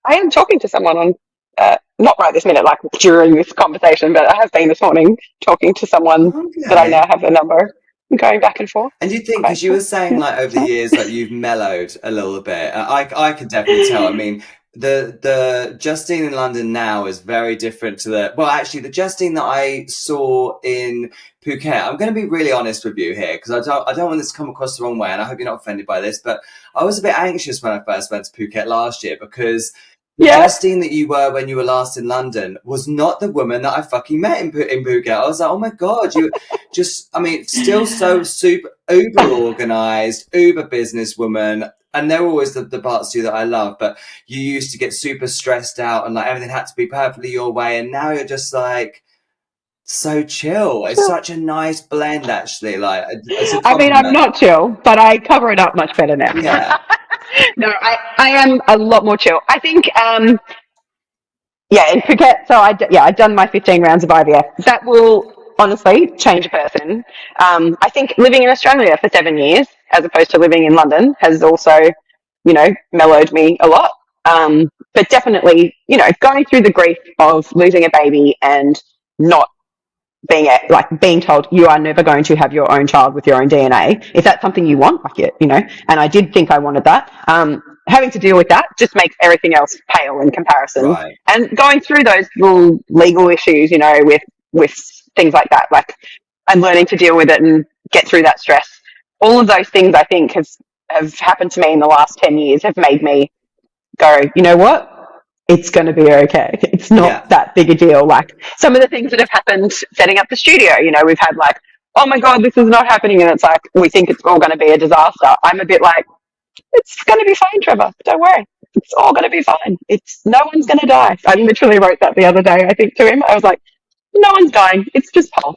am talking to someone on, not right this minute, during this conversation, but I have been this morning talking to someone that I Okay. now have a number and going back and forth. And you think, because you were saying over the years you've mellowed a little bit. I can definitely tell. I mean, the Justine in London now is very different to the Justine that I saw in Phuket. I'm going to be really honest with you here because I don't want this to come across the wrong way, and I hope you're not offended by this, but I was a bit anxious when I first went to Phuket last year because the Justine that you were when you were last in London was not the woman that I fucking met in Phuket. I was like, oh my God, you just, I mean, still so super, uber organized, uber businesswoman. And they're always the parts of you that I love, but you used to get super stressed out and everything had to be perfectly your way. And now you're just so chill. It's such a nice blend, actually. It's a I mean, I'm compliment. not chill, but I cover it up much better now. Yeah. No, I am a lot more chill. I think, in Phuket, so I've done my 15 rounds of IVF. That will honestly change a person. I think living in Australia for 7 years, as opposed to living in London, has also, mellowed me a lot. But definitely, going through the grief of losing a baby and not being told you are never going to have your own child with your own DNA. If that's something you want, like it, and I did think I wanted that. Having to deal with that just makes everything else pale in comparison. Right. And going through those little legal issues, with things like that, like, and learning to deal with it and get through that stress. All of those things I think have happened to me in the last 10 years have made me go, you know what? It's going to be okay. It's Yeah. not that big a deal. Like some of the things that have happened setting up the studio, we've had like, oh my God, this is not happening. And it's like, we think it's all going to be a disaster. I'm a bit like, it's going to be fine, Trevor. Don't worry. It's all going to be fine. No one's going to die. I literally wrote that the other day, I think, to him. I was like, no one's dying. It's just Paul.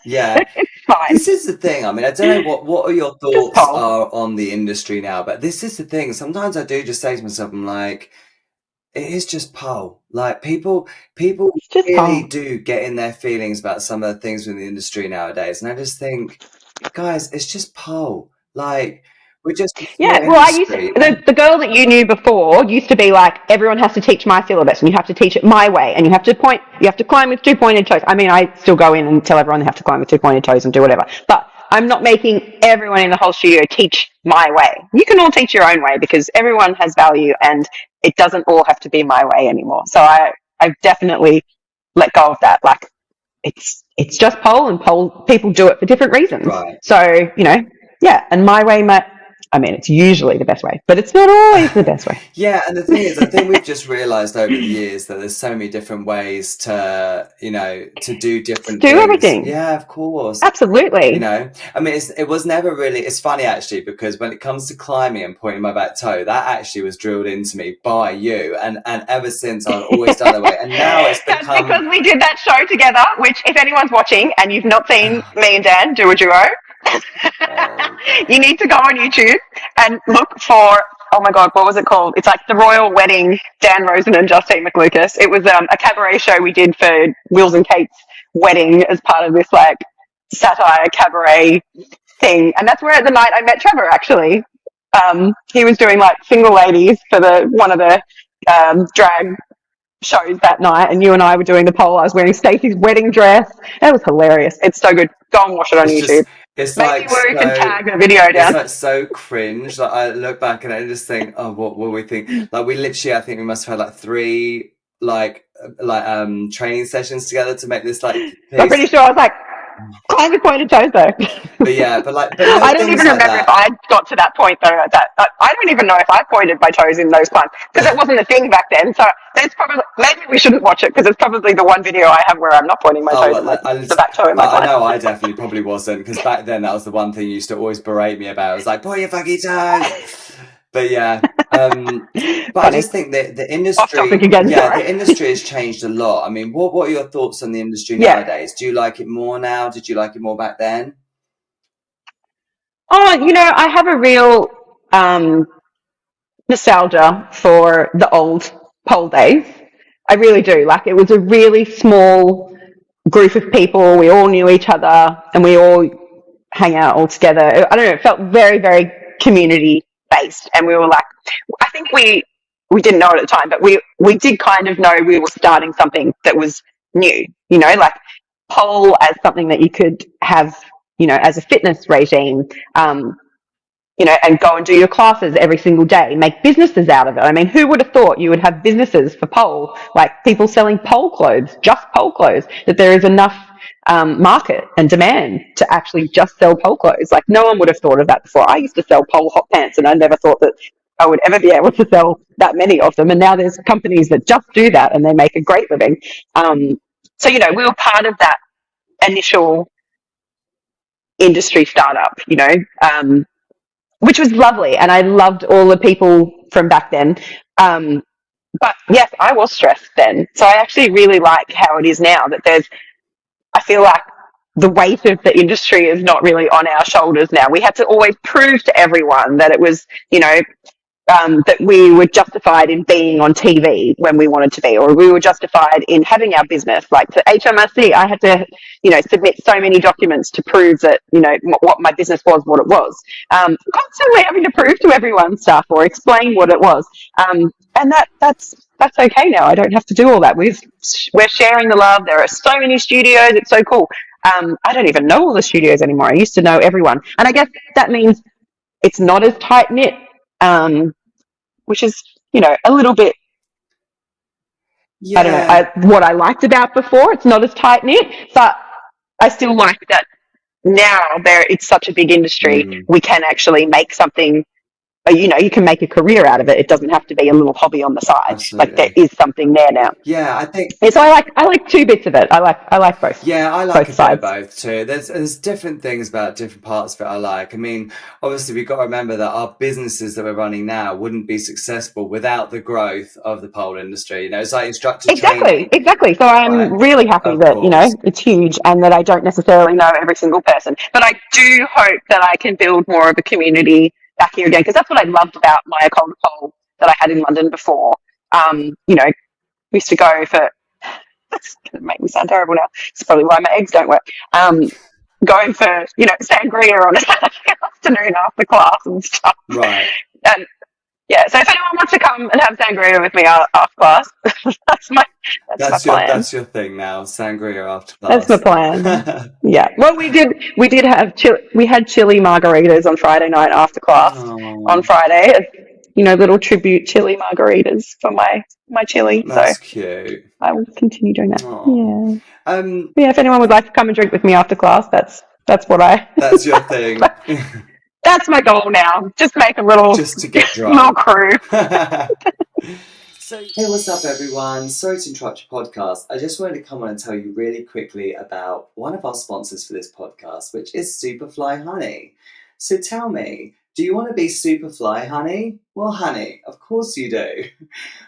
Yeah. It's fine. This is the thing. I mean, I don't know what are your Just thoughts Paul. are on the industry now, but this is the thing. Sometimes I do just say to myself, I'm like, it is just Paul. Like people It's just really Paul. do get in their feelings about some of the things in the industry nowadays. And I just think, guys, it's just Paul. Like we're just a small Yeah, well, industry. the girl that you knew before used to be like, everyone has to teach my syllabus and you have to teach it my way and you have to climb with two pointed toes. I mean, I still go in and tell everyone they have to climb with two pointed toes and do whatever, but I'm not making everyone in the whole studio teach my way. You can all teach your own way because everyone has value and it doesn't all have to be my way anymore. So I've definitely let go of that. Like it's just pole and pole people do it for different reasons. Right. So, yeah, and my way it's usually the best way, but it's not always the best way. Yeah, and the thing is, I think we've just realised over the years that there's so many different ways to do different Do things. everything. Yeah, of course. Absolutely. I mean, it was never really. It's funny actually because when it comes to climbing and pointing my back toe, that actually was drilled into me by you, and ever since I've always done that way, and now it's That's become. because we did that show together, which if anyone's watching and you've not seen me and Dan do a duo, you need to go on YouTube and look for, oh my God, what was it called? It's like The Royal Wedding, Dan Rosen and Justine McLucas. It was a cabaret show we did for Wills and Kate's wedding as part of this like satire cabaret thing. And that's where the night I met Trevor, actually. He was doing like single ladies for one of the drag shows that night, and you and I were doing the pole. I was wearing Stacey's wedding dress. It was hilarious. It's so good. Go and watch it on It's YouTube. just. It's Maybe like we can so. tag a video It's down. like so cringe. Like I look back and I just think, oh, what we think? Like we literally, I think we must have had like 3 training sessions together to make this like piece. I'm pretty sure I was like, climb with pointed toes though. But yeah, but little I don't things even like remember if I got to that point though. I don't even know if I pointed my toes in those climbs because it wasn't a thing back then. So there's probably, maybe we shouldn't watch it because it's probably the one video I have where I'm not pointing my toes in the back toe in my I climb. know I definitely probably wasn't because back then that was the one thing you used to always berate me about. It was like, point your fucking toes. But yeah, but I just think that the industry, the industry has changed a lot. I mean, what are your thoughts on the industry nowadays? Do you like it more now? Did you like it more back then? Oh, I have a real nostalgia for the old pole days. I really do. Like it was a really small group of people. We all knew each other and we all hang out all together. I don't know. It felt very, very community based, and we were like, I think we didn't know it at the time, but we did kind of know we were starting something that was new. Like pole as something that you could have, as a fitness regime. And go and do your classes every single day, make businesses out of it. I mean, who would have thought you would have businesses for pole, like people selling pole clothes, just pole clothes, that there is enough market and demand to actually just sell pole clothes. Like no one would have thought of that before. I used to sell pole hot pants and I never thought that I would ever be able to sell that many of them. And now there's companies that just do that and they make a great living. So, we were part of that initial industry startup, which was lovely. And I loved all the people from back then. But yes, I was stressed then. So I actually really like how it is now that I feel like the weight of the industry is not really on our shoulders now. We had to always prove to everyone that it was, that we were justified in being on TV when we wanted to be, or we were justified in having our business. Like to HMRC, I had to, submit so many documents to prove that, what my business was, what it was. Constantly having to prove to everyone stuff or explain what it was. And that's okay now. I don't have to do all that. We're sharing the love. There are so many studios. It's so cool. I don't even know all the studios anymore. I used to know everyone, and I guess that means it's not as tight knit, which is, a little bit, I don't know, Yeah. what I liked about before. It's not as tight knit, but I still like that now. It's such a big industry. Mm, We can actually make something. You can make a career out of it. It doesn't have to be a little hobby on the side. Like there absolutely. is something there now. Yeah, I think. And so I like two bits of it. I like Yeah, I like both a bit of sides. both too. There's different things about different parts of it I like. I mean, obviously we've got to remember that our businesses that we're running now wouldn't be successful without the growth of the pole industry. It's like instructor Exactly, training, exactly. So right? I'm really happy Of that, course. it's huge and that I don't necessarily know every single person. But I do hope that I can build more of a community back here again, because that's what I loved about my Ecole de Pole that I had in London before. We used to go for, that's going to make me sound terrible now. It's probably why my eggs don't work. Going for, sangria on a Saturday afternoon after class and stuff. Right. And yeah, so if anyone wants to come and have sangria with me after class, that's my that's my plan. That's your thing now, sangria after That's the class. plan. Yeah. Well, we did have we had chili margaritas on Friday night after class on Oh, Friday. Little tribute chili margaritas for my chili. So that's cute. I will continue doing that. Oh. Yeah. Um, Yeah. If anyone would like to come and drink with me after class, that's what I that's your thing. that's my goal now. Just make a little Just to get little drunk. crew. So, hey, what's up, everyone? Sorry to interrupt your podcast. I just wanted to come on and tell you really quickly about one of our sponsors for this podcast, which is Superfly Honey. So, tell me, do you want to be Superfly Honey? Well, honey, of course you do.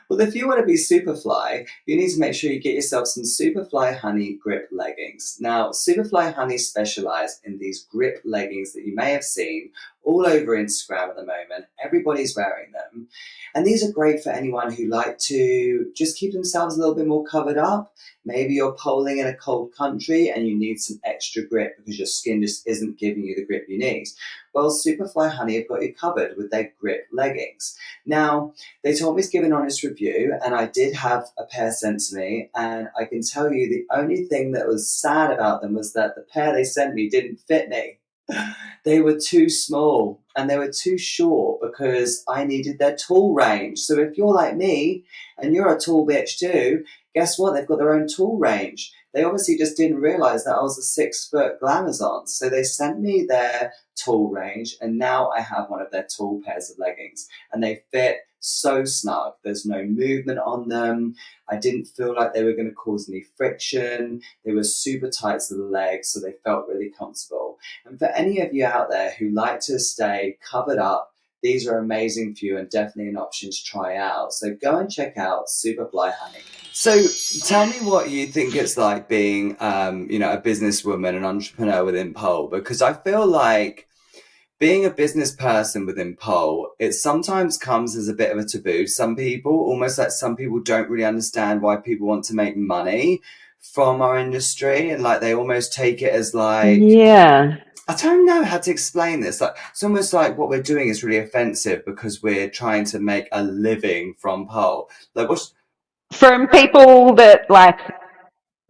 Well, if you want to be Superfly, you need to make sure you get yourself some Superfly Honey grip leggings. Now, Superfly Honey specialise in these grip leggings that you may have seen all over Instagram at the moment. Everybody's wearing them. And these are great for anyone who like to just keep themselves a little bit more covered up. Maybe you're poling in a cold country and you need some extra grip because your skin just isn't giving you the grip you need. Well, Superfly Honey have got you covered with their grip leggings. Now, they told me to give an honest review, and I did have a pair sent to me, and I can tell you the only thing that was sad about them was that the pair they sent me didn't fit me. They were too small and they were too short because I needed their tall range. So if you're like me and you're a tall bitch too, guess what? They've got their own tall range. They obviously just didn't realize that I was a 6 foot glamazon. So they sent me their tall range, and now I have one of their tall pairs of leggings, and they fit so snug. There's no movement on them. I didn't feel like they were going to cause any friction. They were super tight to the legs, so they felt really comfortable. And for any of you out there who like to stay covered up, these are amazing for you and definitely an option to try out. So go and check out Superfly Honey. So tell me what you think it's like being, a businesswoman, an entrepreneur within Pole, because I feel like being a business person within Pole, it sometimes comes as a bit of a taboo. Some people, almost like some people don't really understand why people want to make money from our industry, and like they almost take it as like, Yeah. I don't know how to explain this. Like it's almost like what we're doing is really offensive because we're trying to make a living from pole. Like what's From people that like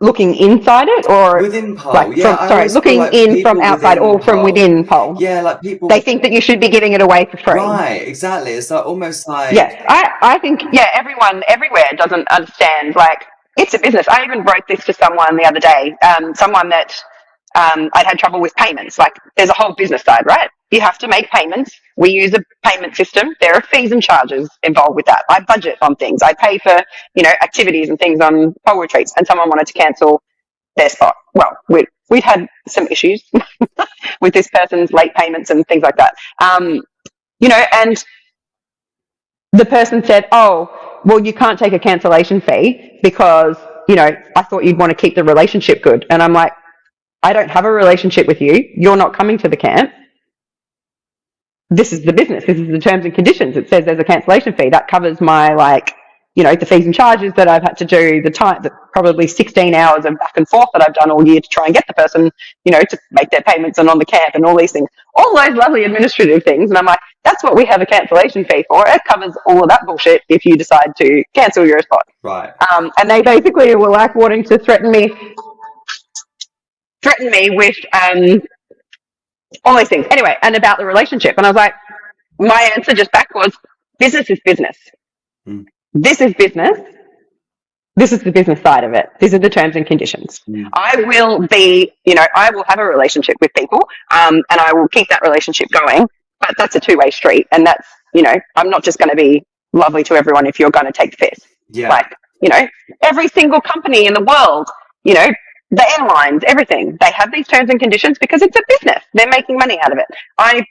looking inside it, or within pole? like Yeah, from, I sorry, always feel looking like in from people outside within or from pole. within pole. Yeah, like They people. think that you should be giving it away for free. Right, exactly. It's like almost like Yeah, I think, yeah, everyone everywhere doesn't understand. Like, it's a business. I even wrote this to someone the other day. Someone that I'd had trouble with payments. Like, there's a whole business side, right? You have to make payments. We use a payment system. There are fees and charges involved with that. I budget on things. I pay for, activities and things on pole retreats. And someone wanted to cancel their spot. Well, we'd had some issues with this person's late payments and things like that. And the person said, "Oh, well, you can't take a cancellation fee because, I thought you'd want to keep the relationship good." And I'm like, I don't have a relationship with you. You're not coming to the camp. this is the business. This is the terms and conditions. It says there's a cancellation fee that covers my, like, you know, the fees and charges that I've had to do, the time, the probably 16 hours of back and forth that I've done all year to try and get the person, you know, to make their payments and on the camp and all these things, all those lovely administrative things. And I'm like, that's what we have a cancellation fee for. It covers all of that bullshit if you decide to cancel your spot. Right. And they basically were like wanting to threaten me with all these things. Anyway, and about the relationship. And I was like, my answer just back was, business is business. Mm. This is business. This is the business side of it. These are the terms and conditions. Mm. I will be, you know, I will have a relationship with people, and I will keep that relationship going, but that's a two-way street. And that's, you know, I'm not just going to be lovely to everyone if you're going to take the piss. Yeah. Like, you know, every single company in the world, you know, the airlines, everything, they have these terms and conditions because it's a business. They're making money out of it. I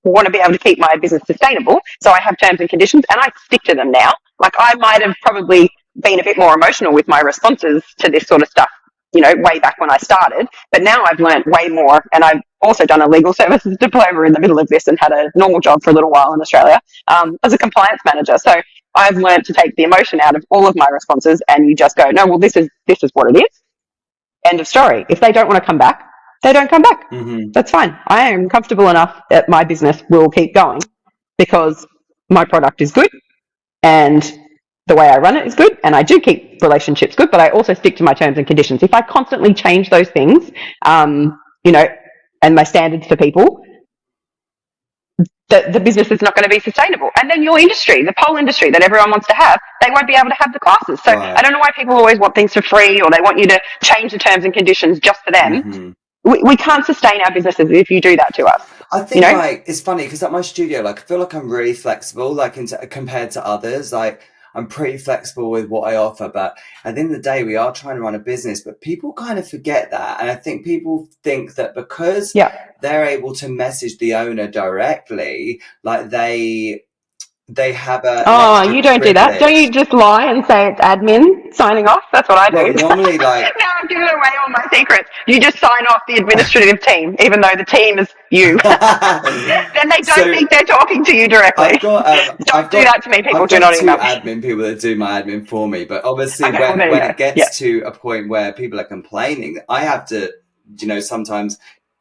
want to be able to keep my business sustainable, so I have terms and conditions, and I stick to them now. Like, I might have probably been a bit more emotional with my responses to this sort of stuff, you know, way back when I started, but now I've learned way more, and I've also done a legal services diploma in the middle of this and had a normal job for a little while in Australia as a compliance manager. So I've learned to take the emotion out of all of my responses, and you just go, no, well, this is what it is. End of story. If they don't want to come back, they don't come back. Mm-hmm. That's fine. I am comfortable enough that my business will keep going because my product is good and the way I run it is good, and I do keep relationships good, but I also stick to my terms and conditions. If I constantly change those things, you know, and my standards for people, the business is not going to be sustainable. And then your industry, the pole industry that everyone wants to have, they won't be able to have the classes. So Right. I don't know why people always want things for free, or they want you to change the terms and conditions just for them. Mm-hmm. We can't sustain our businesses if you do that to us. I think, you know? like, it's funny because at my studio, like, I feel like I'm really flexible, like, compared to others. Like, I'm pretty flexible with what I offer, but at the end of the day, we are trying to run a business, but people kind of forget that. And I think people think that because they're able to message the owner directly, like, they have a... Oh, you don't do that. Don't you just lie and say it's admin signing off? That's what I do. Well, normally, like... Now I've given away all my secrets. You just sign off the administrative team, even though the team is you. Then they don't think they're talking to you directly. Don't do that to me, people. Do not email me. I've got 2 admin people that do my admin for me, but obviously when it gets to a point where people are complaining, I have to, you know, sometimes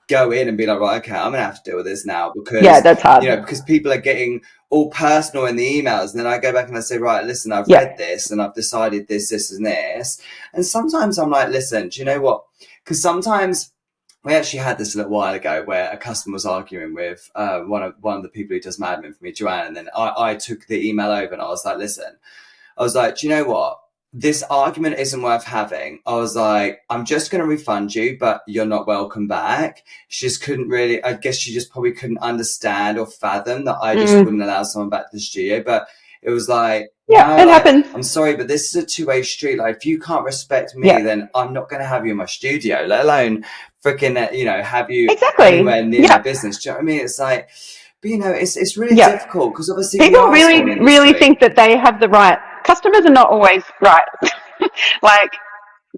go in and be like, right, okay, I'm gonna have to deal with this now, because that's hard. You know, because people are getting all personal in the emails, and then I go back and I say, right, listen, I've read this and I've decided this, and this, and sometimes I'm like, listen, do you know what? Because sometimes we actually had this a little while ago where a customer was arguing with one of the people who does my admin for me, Joanne, and then I took the email over and I was like, listen, I was like, do you know what? This argument isn't worth having. I was like, I'm just going to refund you, but you're not welcome back. She just couldn't really, I guess she just probably couldn't understand or fathom that I just wouldn't allow someone back to the studio. But it was like, it happens. I'm sorry, but this is a two-way street. Like, if you can't respect me, then I'm not going to have you in my studio, let alone freaking, you know, have you anywhere near my business. Do you know what I mean? It's like, but you know, it's really difficult because obviously people really think that they have the right. Customers are not always right. Like,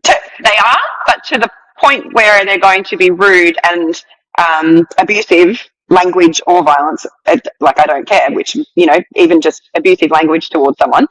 they are, but to the point where they're going to be rude and abusive language or violence, like, I don't care which, you know, even just abusive language towards someone,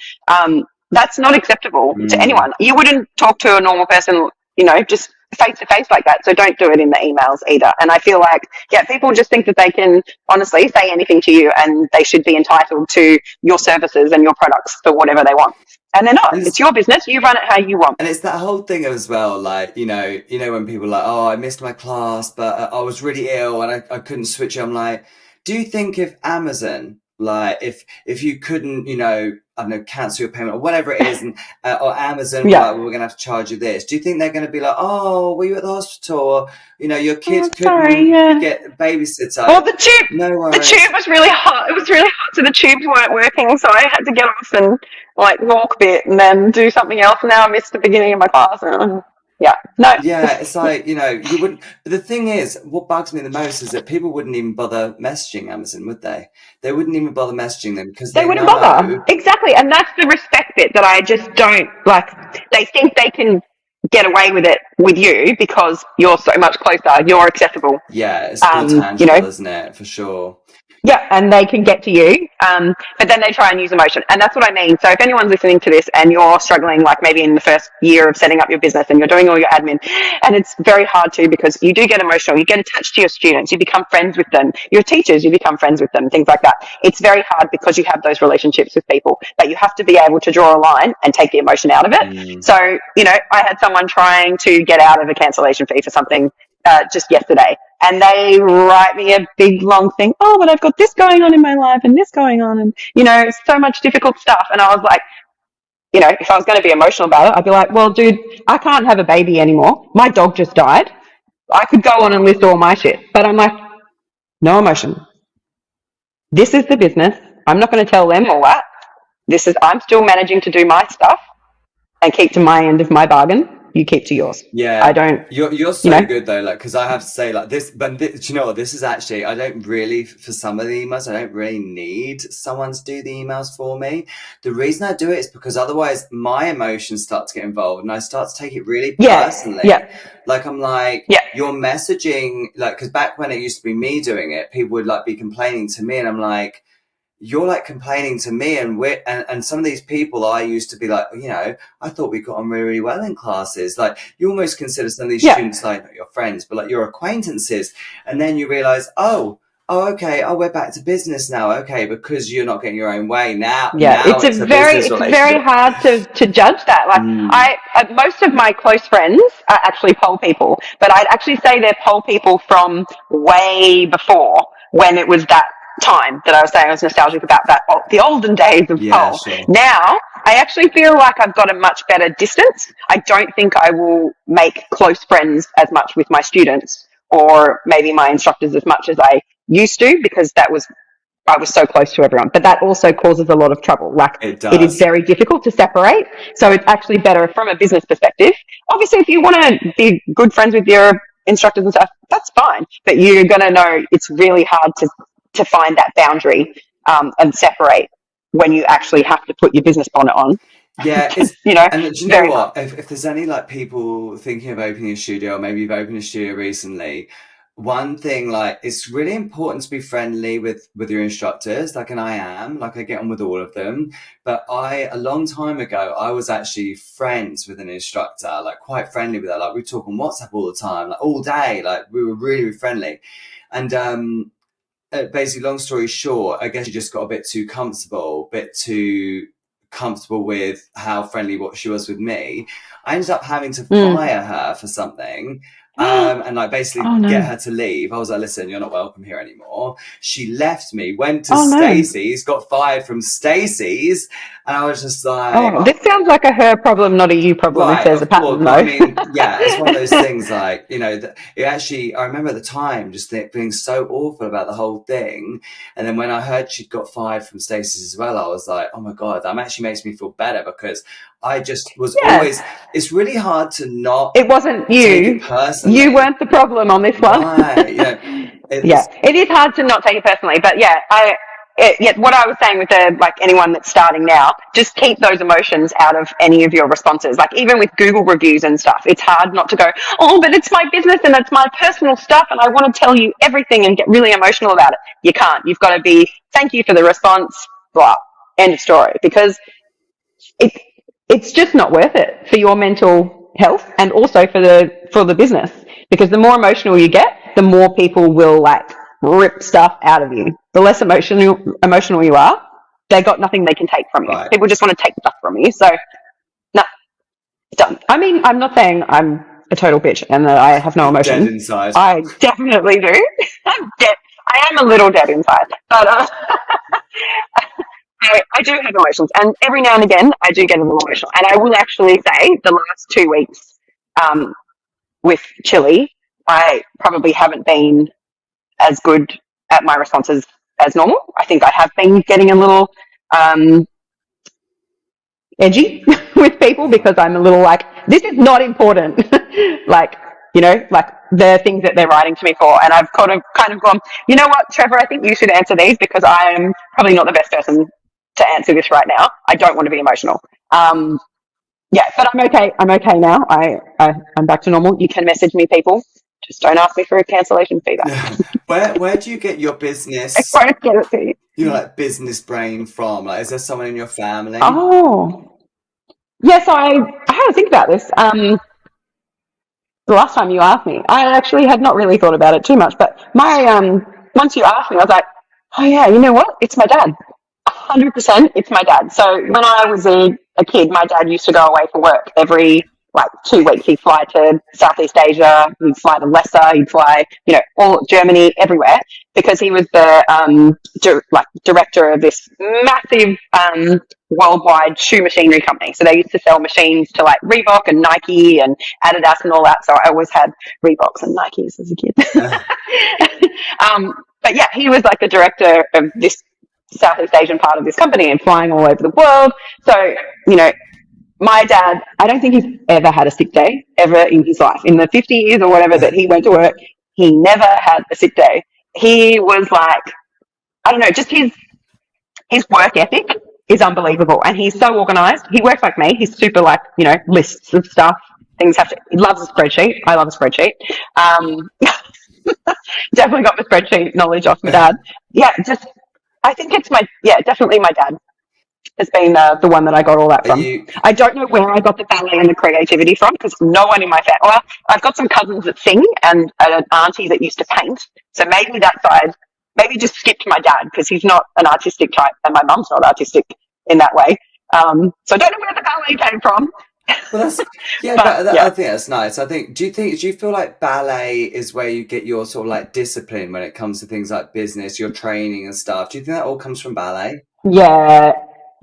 that's not acceptable to anyone. You wouldn't talk to a normal person, you know, just face to face like that. So don't do it in the emails either. And I feel like, people just think that they can honestly say anything to you and they should be entitled to your services and your products for whatever they want. And they're not. It's your business. You run it how you want. And it's that whole thing as well, like, you know, when people are like, oh, I missed my class, but I was really ill and I couldn't switch it. I'm like, do you think if Amazon, like, if you couldn't, you know, I don't know, cancel your payment or whatever it is, and or Amazon, like, well, we're going to have to charge you this. Do you think they're going to be like, oh, were you at the hospital? Or, you know, your kids couldn't get a babysitter. Well, the tube, no worries. The tube was really hot. It was really hot, so the tubes weren't working. So I had to get off and like walk a bit and then do something else. And now I missed the beginning of my class. It's like, you know, you wouldn't. But the thing is, what bugs me the most is that people wouldn't even bother messaging Amazon, would they? They wouldn't even bother messaging them because they wouldn't bother. Exactly, and that's the respect bit that I just don't like. They think they can get away with it with you because you're so much closer. You're accessible. Yeah, it's more tangible, isn't it? For sure. Yeah, and they can get to you, but then they try and use emotion. And that's what I mean. So if anyone's listening to this and you're struggling, like maybe in the first year of setting up your business and you're doing all your admin, and it's very hard to, because you do get emotional, you get attached to your students, you become friends with them, your teachers, you become friends with them, things like that. It's very hard because you have those relationships with people, but you have to be able to draw a line and take the emotion out of it. Mm. So, I had someone trying to get out of a cancellation fee for something just yesterday. And they write me a big long thing. Oh, but I've got this going on in my life and this going on, and so much difficult stuff. And I was like, if I was going to be emotional about it, I'd be like, well, dude, I can't have a baby anymore. My dog just died. I could go on and list all my shit, but I'm like, no emotion. This is the business. I'm not going to tell them all that. I'm still managing to do my stuff and keep to my end of my bargain. You keep to yours. I Yeah, don't, you're you so know, good though. Like, because I have to say, like this, but do you know what? This is actually I don't really for some of the emails. I don't really need someone to do the emails for me. The reason I do it is because otherwise my emotions start to get involved, and I start to take it really yeah, personally. yeah, Like I'm like, yeah, you're messaging, like, because back when it used to be me doing it, people would like be complaining to me, and I'm like, you're like complaining to me, and and some of these people I used to be like, I thought we got on really, really well in classes. Like you almost consider some of these yeah. students like not your friends, but like your acquaintances. And then you realize, oh, okay, oh, we're back to business now. Okay, because you're not getting your own way now. Yeah, Now it's a business it's very relationship. hard to judge that. Like Mm, most of my close friends are actually pole people, but I'd actually say they're pole people from way before, when it was that time that I was saying I was nostalgic about, that the olden days of yeah, pole. sure. Now I actually feel like I've got a much better distance. I don't think I will make close friends as much with my students, or maybe my instructors, as much as I used to, because I was so close to everyone. But that also causes a lot of trouble. Like, It it is does. very difficult to separate. So it's actually better from a business perspective. Obviously, if you want to be good friends with your instructors and stuff, that's fine. But you're going to know it's really hard to find that boundary, and separate when you actually have to put your business bonnet on. Yeah, it's you know, and do you know very hard. what? If there's any like people thinking of opening a studio, or maybe you've opened a studio recently, one thing like it's really important to be friendly with your instructors, like, and I am, like I get on with all of them. But a long time ago, I was actually friends with an instructor, like quite friendly with her. Like we talk on WhatsApp all the time, like all day, like we were really, really friendly. And basically, long story short, I guess she just got a bit too comfortable, with how friendly what she was with me. I ended up having to Mm. fire her for something. And like basically Oh get no. her to leave. I was like, listen, you're not welcome here anymore. She left me, went to Oh no. Stacey's, got fired from Stacey's, and I was just like, Oh, this sounds like a her problem, not a you problem, if right, there's a of course, pattern but I though. mean, yeah, it's one of those things like, that it actually, I remember at the time just feeling so awful about the whole thing. And then when I heard she'd got fired from Stacey's as well, I was like, oh my God, that actually makes me feel better, because I just was always, Yeah. it's really hard to not It wasn't take it you. You personally. weren't the problem on this one. Right. Yeah, It's, it is hard to not take it personally, but yeah, what I was saying with like anyone that's starting now, just keep those emotions out of any of your responses. Like even with Google reviews and stuff, it's hard not to go, oh, but it's my business and it's my personal stuff, and I want to tell you everything and get really emotional about it. You can't. You've got to be, thank you for the response, blah, end of story, because it it's just not worth it for your mental health, and also for the business, because the more emotional you get, the more people will like rip stuff out of you. The less emotional you are, they got nothing they can take from you. right. People just want to take stuff from you. So no, done. I mean, I'm not saying I'm a total bitch and that I have no Dead emotion. inside. I definitely do. I'm dead. I am a little dead inside, but I do have emotions, and every now and again, I do get a little emotional. And I will actually say, the last 2 weeks, um, with Chili, I probably haven't been as good at my responses as normal. I think I have been getting a little um, edgy with people, because I'm a little like, this is not important. Like, like the things that they're writing to me for. And I've kind of gone, you know what, Trevor, I think you should answer these, because I'm probably not the best person to answer this right now. I don't want to be emotional. Yeah, but I'm okay. I'm okay now. I'm back to normal. You can message me, people. Just don't ask me for a cancellation fee back. Where do you get your I business, won't get it to you. like business brain from? Like, is there someone in your family? Oh, yes, I had to think about this. The last time you asked me, I actually had not really thought about it too much, but once you asked me, I was like, oh yeah, you know what? It's my dad. 100% it's my dad. So when I was a kid, my dad used to go away for work every like 2 weeks. He'd fly to Southeast Asia, he'd fly to Leicester, he'd fly, all Germany, everywhere, because he was the director of this massive worldwide shoe machinery company. So they used to sell machines to like Reebok and Nike and Adidas and all that. So I always had Reeboks and Nikes as a kid. Uh, But yeah, he was like the director of this Southeast Asian part of this company and flying all over the world. So, my dad, I don't think he's ever had a sick day ever in his life. In the 50 years or whatever that he went to work, he never had a sick day. He was like, I don't know, just his work ethic is unbelievable. And he's so organized. He works like me. He's super like, lists of stuff. He loves a spreadsheet. I love a spreadsheet. Definitely got the spreadsheet knowledge off my dad. Yeah, I think definitely my dad has been the one that I got all that are from. you I don't know where I got the ballet and the creativity from because no one in my family. Well, I've got some cousins that sing and an auntie that used to paint. So maybe that side, maybe just skipped my dad because he's not an artistic type and my mum's not artistic in that way. So I don't know where the ballet came from. Well, that's yeah, But I yeah. think that's nice. Do you feel like ballet is where you get your sort of like discipline when it comes to things like business, your training and stuff? Do you think that all comes from ballet? Yeah,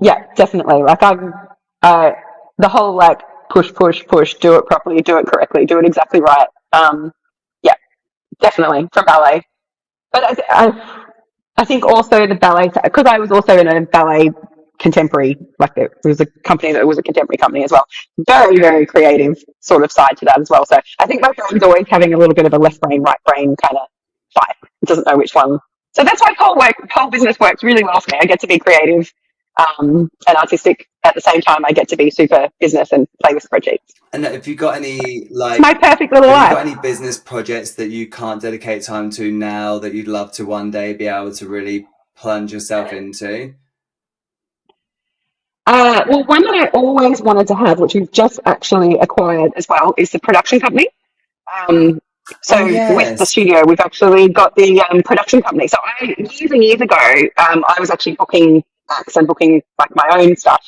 yeah, definitely. Like the whole like push, push, push, do it properly, do it correctly, do it exactly right. Yeah, definitely from ballet. But I think also the ballet, because I was also in a ballet contemporary, like it was a company that was a contemporary company as well. Very, very creative sort of side to that as well. So I think my brain's always having a little bit of a left brain, right brain kind of fight. It doesn't know which one. So that's why pole business works really well for me. I get to be creative and artistic at the same time. I get to be super business and play with spreadsheets. And have you got any It's my perfect little have you life. got any business projects that you can't dedicate time to now that you'd love to one day be able to really plunge yourself into? Well, one that I always wanted to have, which we've just actually acquired as well, is the production company. Um, Oh so with the yes. studio, we've actually got the production company. So years and years ago, I was actually booking acts and booking like my own stuff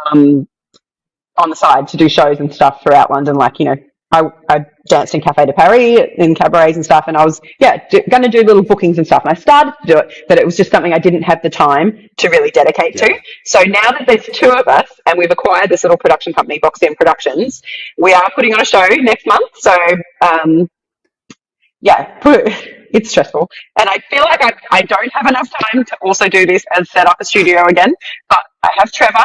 um, on the side to do shows and stuff throughout London. Like, I danced in Cafe de Paris, in cabarets and stuff, and I was, going to do little bookings and stuff. And I started to do it, but it was just something I didn't have the time to really dedicate to. Yeah. So now that there's two of us and we've acquired this little production company, Box In Productions, we are putting on a show next month. So, it's stressful. And I feel like I don't have enough time to also do this and set up a studio again, but I have Trevor.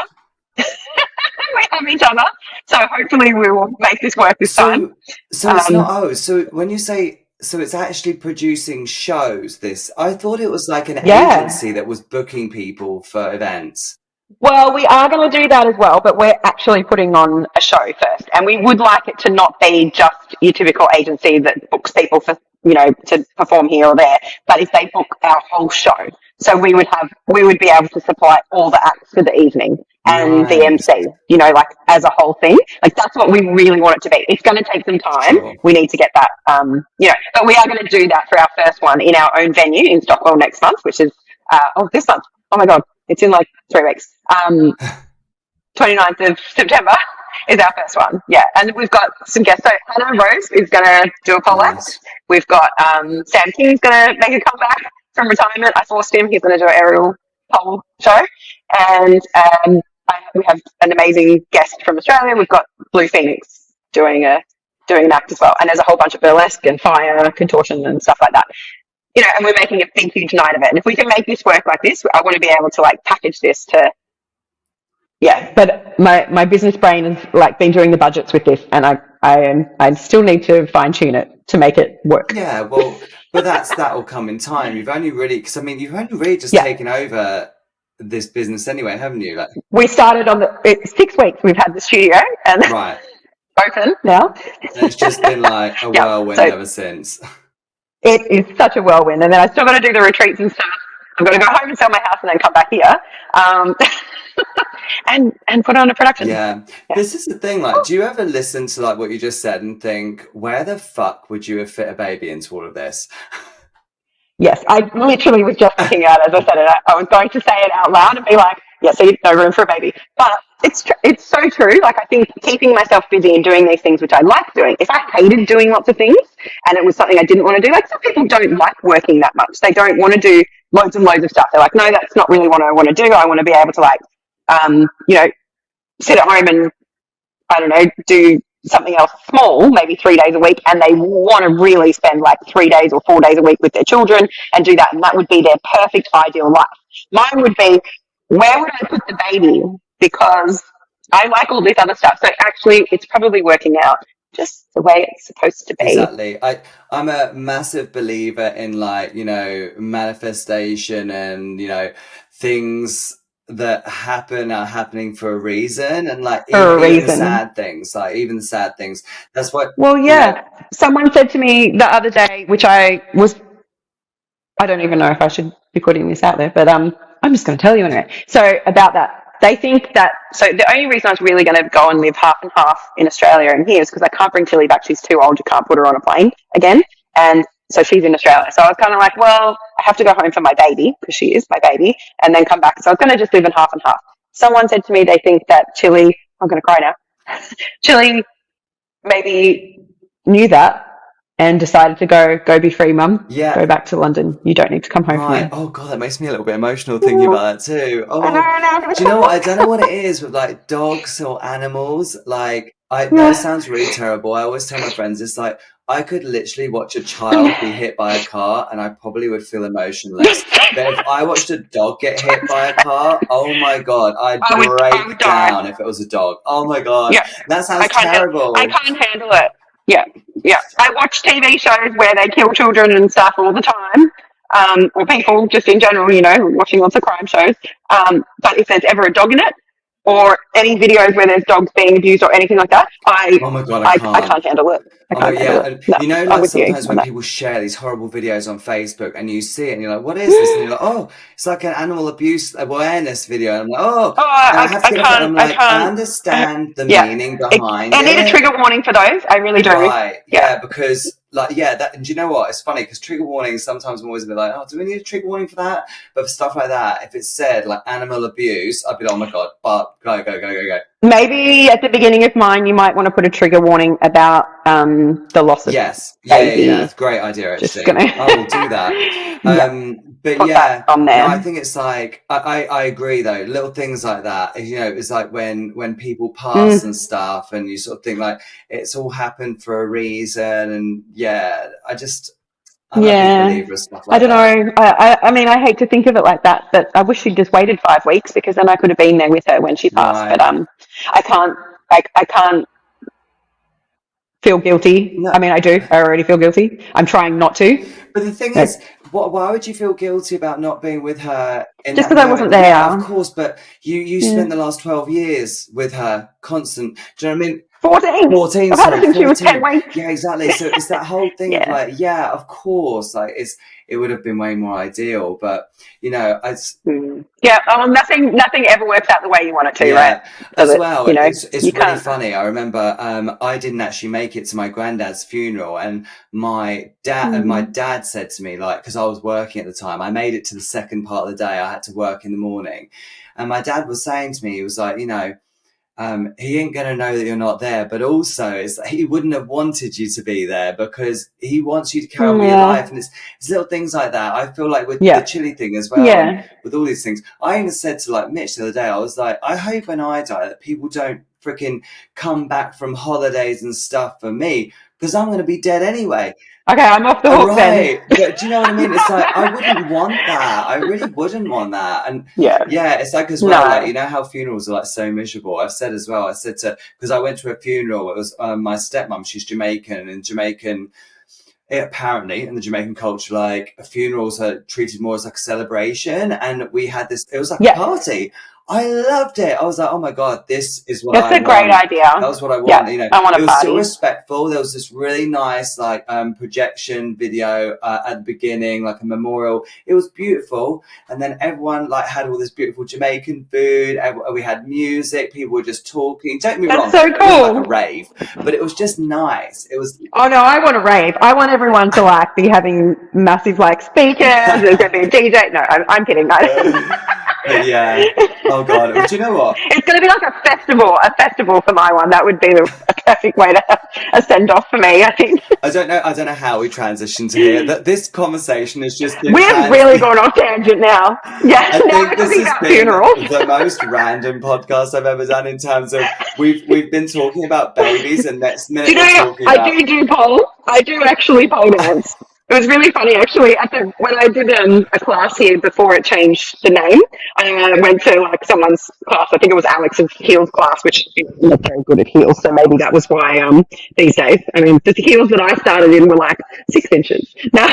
We have each other. So hopefully we will make this work this time. So it's not Um, so when you say so it's actually producing shows, this I thought it was like an yeah. agency that was booking people for events. Well, we are going to do that as well, but we're actually putting on a show first. And we would like it to not be just your typical agency that books people for, to perform here or there, but if they book our whole show. So we would be able to supply all the acts for the evening and the Right. MC, like as a whole thing. Like that's what we really want it to be. It's going to take some time. Sure. We need to get that, but we are going to do that for our first one in our own venue in Stockwell next month, which is, this month. Oh my God. It's in like 3 weeks. 29th of September is our first one. Yeah. And we've got some guests. So Hannah Rose is going to do a pole act. Nice. We've got Sam King's going to make a comeback from retirement. I forced him. He's going to do an aerial pole show. And we have an amazing guest from Australia. We've got Blue Phoenix doing an act as well. And there's a whole bunch of burlesque and fire, contortion and stuff like that. And we're making a big, huge night of it. And if we can make this work like this, I want to be able to like package this to, But my business brain has like been doing the budgets with this, and I still need to fine tune it to make it work. Yeah, well, but that'll come in time. You've only really you've only really just Yeah, taken over this business anyway, haven't you? Like, we started on 6 weeks. We've had the studio, and right. open now. And it's just been like a Yeah. whirlwind So ever since. it is such a whirlwind. And then I still got to do the retreats and stuff. I've got to go home and sell my house and then come back here, um, and put on a production. Yeah. Yeah. This is the thing, like, do you ever listen to like what you just said and think, where the fuck would you have fit a baby into all of this? Yes, I literally was just thinking out as I said it. I was going to say it out loud and be like, "Yeah, see, no room for a baby." But it's so true. Like I think keeping myself busy and doing these things which I like doing. If I hated doing lots of things and it was something I didn't want to do, like some people don't like working that much. They don't want to do loads and loads of stuff. They're like, "No, that's not really what I want to do. I want to be able to like, you know, sit at home and I don't know, do something else small, maybe 3 days a week, and they want to really spend like 3 days or 4 days a week with their children and do that. And that would be their perfect ideal life. Mine would be, where would I put the baby? Because I like all this other stuff. So actually, it's probably working out just the way it's supposed to be. Exactly. I'm a massive believer in like, you know, manifestation and, you know, things that happen are happening for a reason, and like For a even the reason. sad things, like even the sad things. That's what, Well, you know, yeah. Someone said to me the other day, which I don't even know if I should be putting this out there, but I'm just going to tell you anyway. So about that, they think that. So the only reason I was really going to go and live half and half in Australia and here is because I can't bring Tilly back. She's too old. You can't put her on a plane again, and so she's in Australia. So I was kind of like, well, I have to go home for my baby because she is my baby, and then come back. So I was going to just live in half and half. Someone said to me they think that Tilly. I'm going to cry now. Tilly maybe knew that and decided to go be free, mum. yeah, Go back to London. You don't need to come home for right. me. Oh God, that makes me a little bit emotional thinking about that too. I know, Oh, I know. do you know what? I don't know what it is with like dogs or animals. Like, I know it Yeah. sounds really terrible. I always tell my friends, it's like I could literally watch a child be hit by a car and I probably would feel emotionless. But if I watched a dog get hit by a car, oh my God, I'd I would break die. down if it was a dog. Oh my God, Yeah. that I sounds can't handle I terrible. can't handle it. Yeah. Yeah. I watch TV shows where they kill children and stuff all the time. Or people just in general, you know, watching lots of crime shows. But if there's ever a dog in it or any videos where there's dogs being abused or anything like that, Oh my God, I I can't. can't handle it. I Oh my, can't handle yeah, it. and No, you know, I'm like with you sometimes on when that. people share these horrible videos on Facebook and you see it and you're like, what is this? And you're like, oh, it's like an animal abuse awareness video. And I'm like, oh, Oh, and I have to I get off it. can't. I'm I like, I can't. understand the Yeah. meaning behind I need a it. trigger warning for those. I really do. Right, Yeah. yeah, because like, yeah, that, and do you know what? It's funny because trigger warnings, sometimes I'm always a bit like, oh, do we need a trigger warning for that? But for stuff like that, if it's said like animal abuse, I'd be like, oh my God, but go. Maybe at the beginning of mine, you might want to put a trigger warning about the loss of Yes, yeah. baby. It's a great idea, Just actually. gonna, I will do that. yeah, But put that yeah, on no, I there. think it's like I agree though. Little things like that, you know, it's like when people pass and Mm, stuff, and you sort of think like it's all happened for a reason, and yeah, I'm a big yeah. believer of stuff I like don't that. know. I mean, I hate to think of it like that, but I wish she'd just waited 5 weeks because then I could have been there with her when she passed. But Right. I can't. I can't feel guilty. I No, mean, I do. I already feel guilty. I'm trying not to. but the thing Like, is, why would you feel guilty about not being with her in just that because I wasn't moment? Yeah, of there. course, but you Yeah. spent the last 12 years with her, constant. Do you know what I mean? 14. 14, I've had her sorry, since she was 10 14. weeks. Yeah, exactly. So it's that whole thing of Yeah. like, yeah, of course, like it would have been way more ideal, but you know, Yeah. Nothing ever works out the way you want it to, right? yeah, Does as it? well, You know, it's you really can't. funny. I remember I didn't actually make it to my granddad's funeral, and my Mm. dad said to me, like, because I was working at the time, I made it to the second part of the day. I had to work in the morning, and my dad was saying to me, he was like, you know, he ain't going to know that you're not there, but also it's he wouldn't have wanted you to be there because he wants you to carry on with your life. Yeah. And it's little things like that. I feel like with the Yeah. chili thing as well, and Yeah. with all these things, I even said to like Mitch the other day, I was like, I hope when I die that people don't freaking come back from holidays and stuff for me because I'm going to be dead anyway. Okay, I'm off the hook then. Right, but do you know what I mean? It's like I wouldn't want that. I really wouldn't want that. And Yeah. yeah, it's like as well, like No. you know how funerals are like so miserable. I've said as well. I said to because I went to a funeral. It was my stepmom. She's Jamaican, and Jamaican apparently in the Jamaican culture, like funerals are treated more as like a celebration. And we had this. It was like a Yeah. party. I loved it. I was like, oh my God, this is what It's I a great want. That idea. was what I Yeah, want. You know, I want it a was so party. respectful. There was this really nice, like, projection video at the beginning, like a memorial. It was beautiful. And then everyone, like, had all this beautiful Jamaican food. We had music. People were just talking. Don't get me That's wrong, so it wasn't like a cool. rave, but it was just nice. It was. Oh no, I want a rave. I want everyone to like be having massive like speakers. There's going to be a DJ. No, I'm kidding. But yeah. Oh God. But you know what? It's going to be like a festival for my one. That would be a perfect way to have a send off for me, I think. I don't know how we transitioned to here. That this conversation has just been We've really gone off tangent now. Yeah, I now think we're this talking has about been funerals. the most random podcast I've ever done in terms of we've been talking about babies and next Do minute you we're know, talking I about do pole. I do actually pole dance. It was really funny, actually. When I did a class here before it changed the name, I went to like someone's class. I think it was Alex's heels class, which is not very good at heels. So maybe that was why these days. I mean, the heels that I started in were like 6 inches. Now,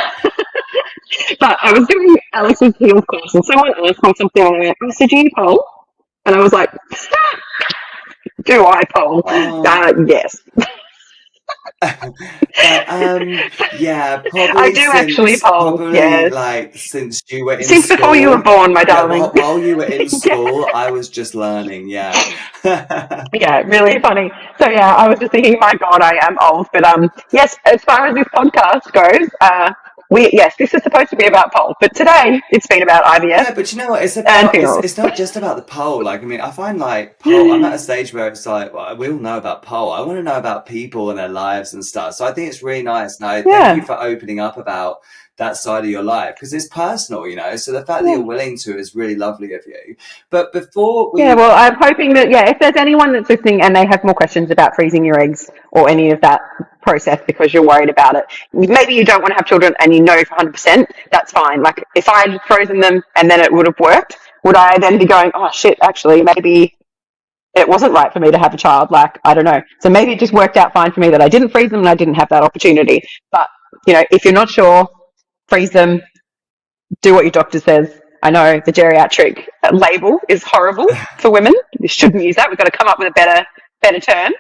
but I was doing Alex's heels class, and someone asked me something like, "Oh, so do you pole?" And I was like, "Do I pole?" oh Yes, but yeah, I do actually pole. probably Yes. like since you were in Since before you were school. born, my Yeah, darling. while you were in Yeah, school, I was just learning, yeah. yeah, really funny. So yeah, I was just thinking, my God, I am old. But yes, as far as this podcast goes, this is supposed to be about pole, but today it's been about IVF Yeah, but you know what? and funerals. It's not just about the pole. Like, I mean, I find like pole. I'm at a stage where it's like, well, we all know about pole. I want to know about people and their lives and stuff. So I think it's really nice. And I thank you Yeah, for opening up about that side of your life because it's personal, you know. So the fact that yeah. you're willing to is really lovely of you. But before Yeah, we, well, I'm hoping that, yeah, if there's anyone that's listening and they have more questions about freezing your eggs or any of that process because you're worried about it, maybe you don't want to have children and you know for 100%, that's fine. Like, if I had frozen them and then it would have worked, would I then be going, oh shit, actually, maybe it wasn't right for me to have a child? Like, I don't know. So maybe it just worked out fine for me that I didn't freeze them and I didn't have that opportunity. But, if you're not sure, freeze them, do what your doctor says. I know the geriatric label is horrible for women. You shouldn't use that. We've got to come up with a better term.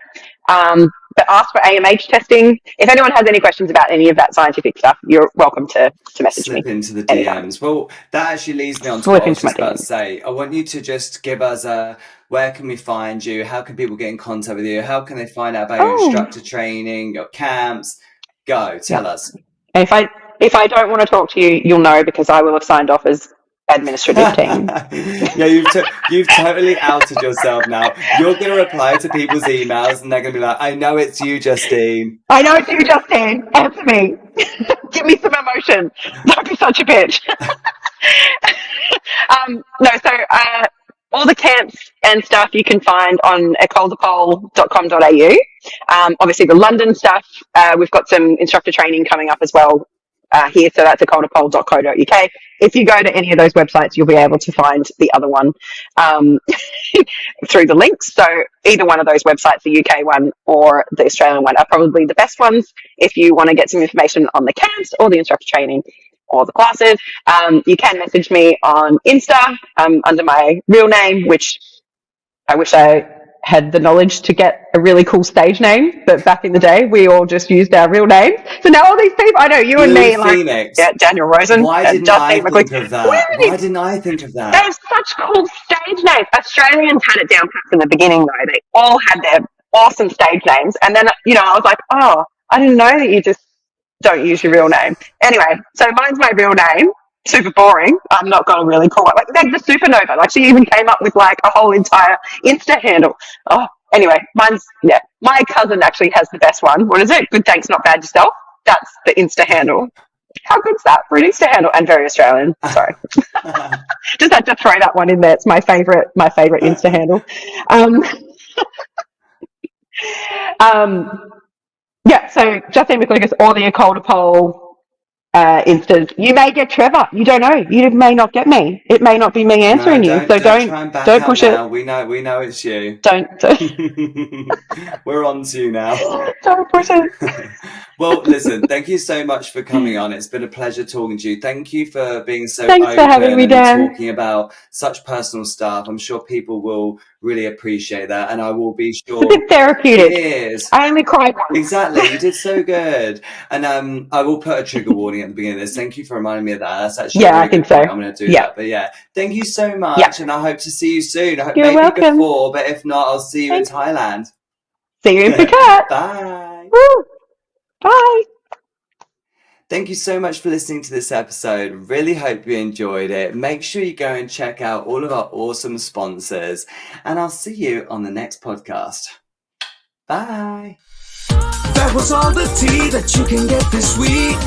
But ask for AMH testing. If anyone has any questions about any of that scientific stuff, you're welcome to message me slip into the anytime. DMs. Well, that actually leads me on to what Slip I was into my just about to DMs. say. I want you to just give us a where can we find you? How can people get in contact with you? How can they find out about your Oh, instructor training, your camps? Go, yeah. tell us. And if I don't want to talk to you, you'll know because I will have signed off as administrative team. Yeah, you've totally outed yourself now. You're going to reply to people's emails and they're going to be like, I know it's you, Justine. I know it's you, Justine. Answer me. Give me some emotion. Don't be such a bitch. No, so all the camps and stuff you can find on ecoledepole.com.au. Obviously, the London stuff, we've got some instructor training coming up as well here, so that's ecoledepole.co.uk. If you go to any of those websites, you'll be able to find the other one through the links. So either one of those websites, the UK one or the Australian one, are probably the best ones if you want to get some information on the camps or the instructor training or the classes. You can message me on Insta under my real name, which I wish I had the knowledge to get a really cool stage name, but back in the day, we all just used our real names. So now all these people, I know you and Blue me, like, Phoenix. yeah, Daniel Rosen, Why didn't I Justine think McLucas. of Where that? Why did didn't I think of they that? have such cool stage names? Australians had it down pat from the beginning, though. They all had their awesome stage names. And then, I was like, oh, I didn't know that you just don't use your real name. Anyway, so mine's my real name. Super boring. I'm not going to really call it. Like, the Supernova. Like, she even came up with, like, a whole entire Insta handle. Oh, anyway, yeah. My cousin actually has the best one. What is it? Good, thanks, not bad yourself. That's the Insta handle. How good's that for an Insta handle? And very Australian. Sorry. Just had to throw that one in there. It's my favorite Insta handle. Um, yeah, so Justine McLucas or the Ecole de Pole instead of, you may get Trevor. You don't know. You may not get me. It may not be me No, answering you. So don't try and back don't out push now. it. We know it's you. Don't We're on to you now. don't push it. Well, listen, thank you so much for coming on. It's been a pleasure talking to you. Thank you for being so Thanks for having open me, and Dan. talking about such personal stuff. I'm sure people will really appreciate that, and I will be It's a sure bit it therapeutic. is. I only cried once. Exactly, you did so good. And I will put a trigger warning at the beginning of this. Thank you for reminding me of that. That's actually a Yeah, I really good think so. point. I'm going to do Yeah. that. But yeah, thank you so Yeah. much, and I hope to see you soon. I hope You're maybe welcome. before, but if not, I'll see you in Thanks. Thailand. See you in Phuket. Bye. Woo. Bye. Thank you so much for listening to this episode. Really hope you enjoyed it. Make sure you go and check out all of our awesome sponsors, and I'll see you on the next podcast. Bye. That was all the tea that you can get this week.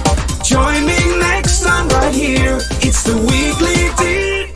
Join me next time right here. It's the Weekly Tea.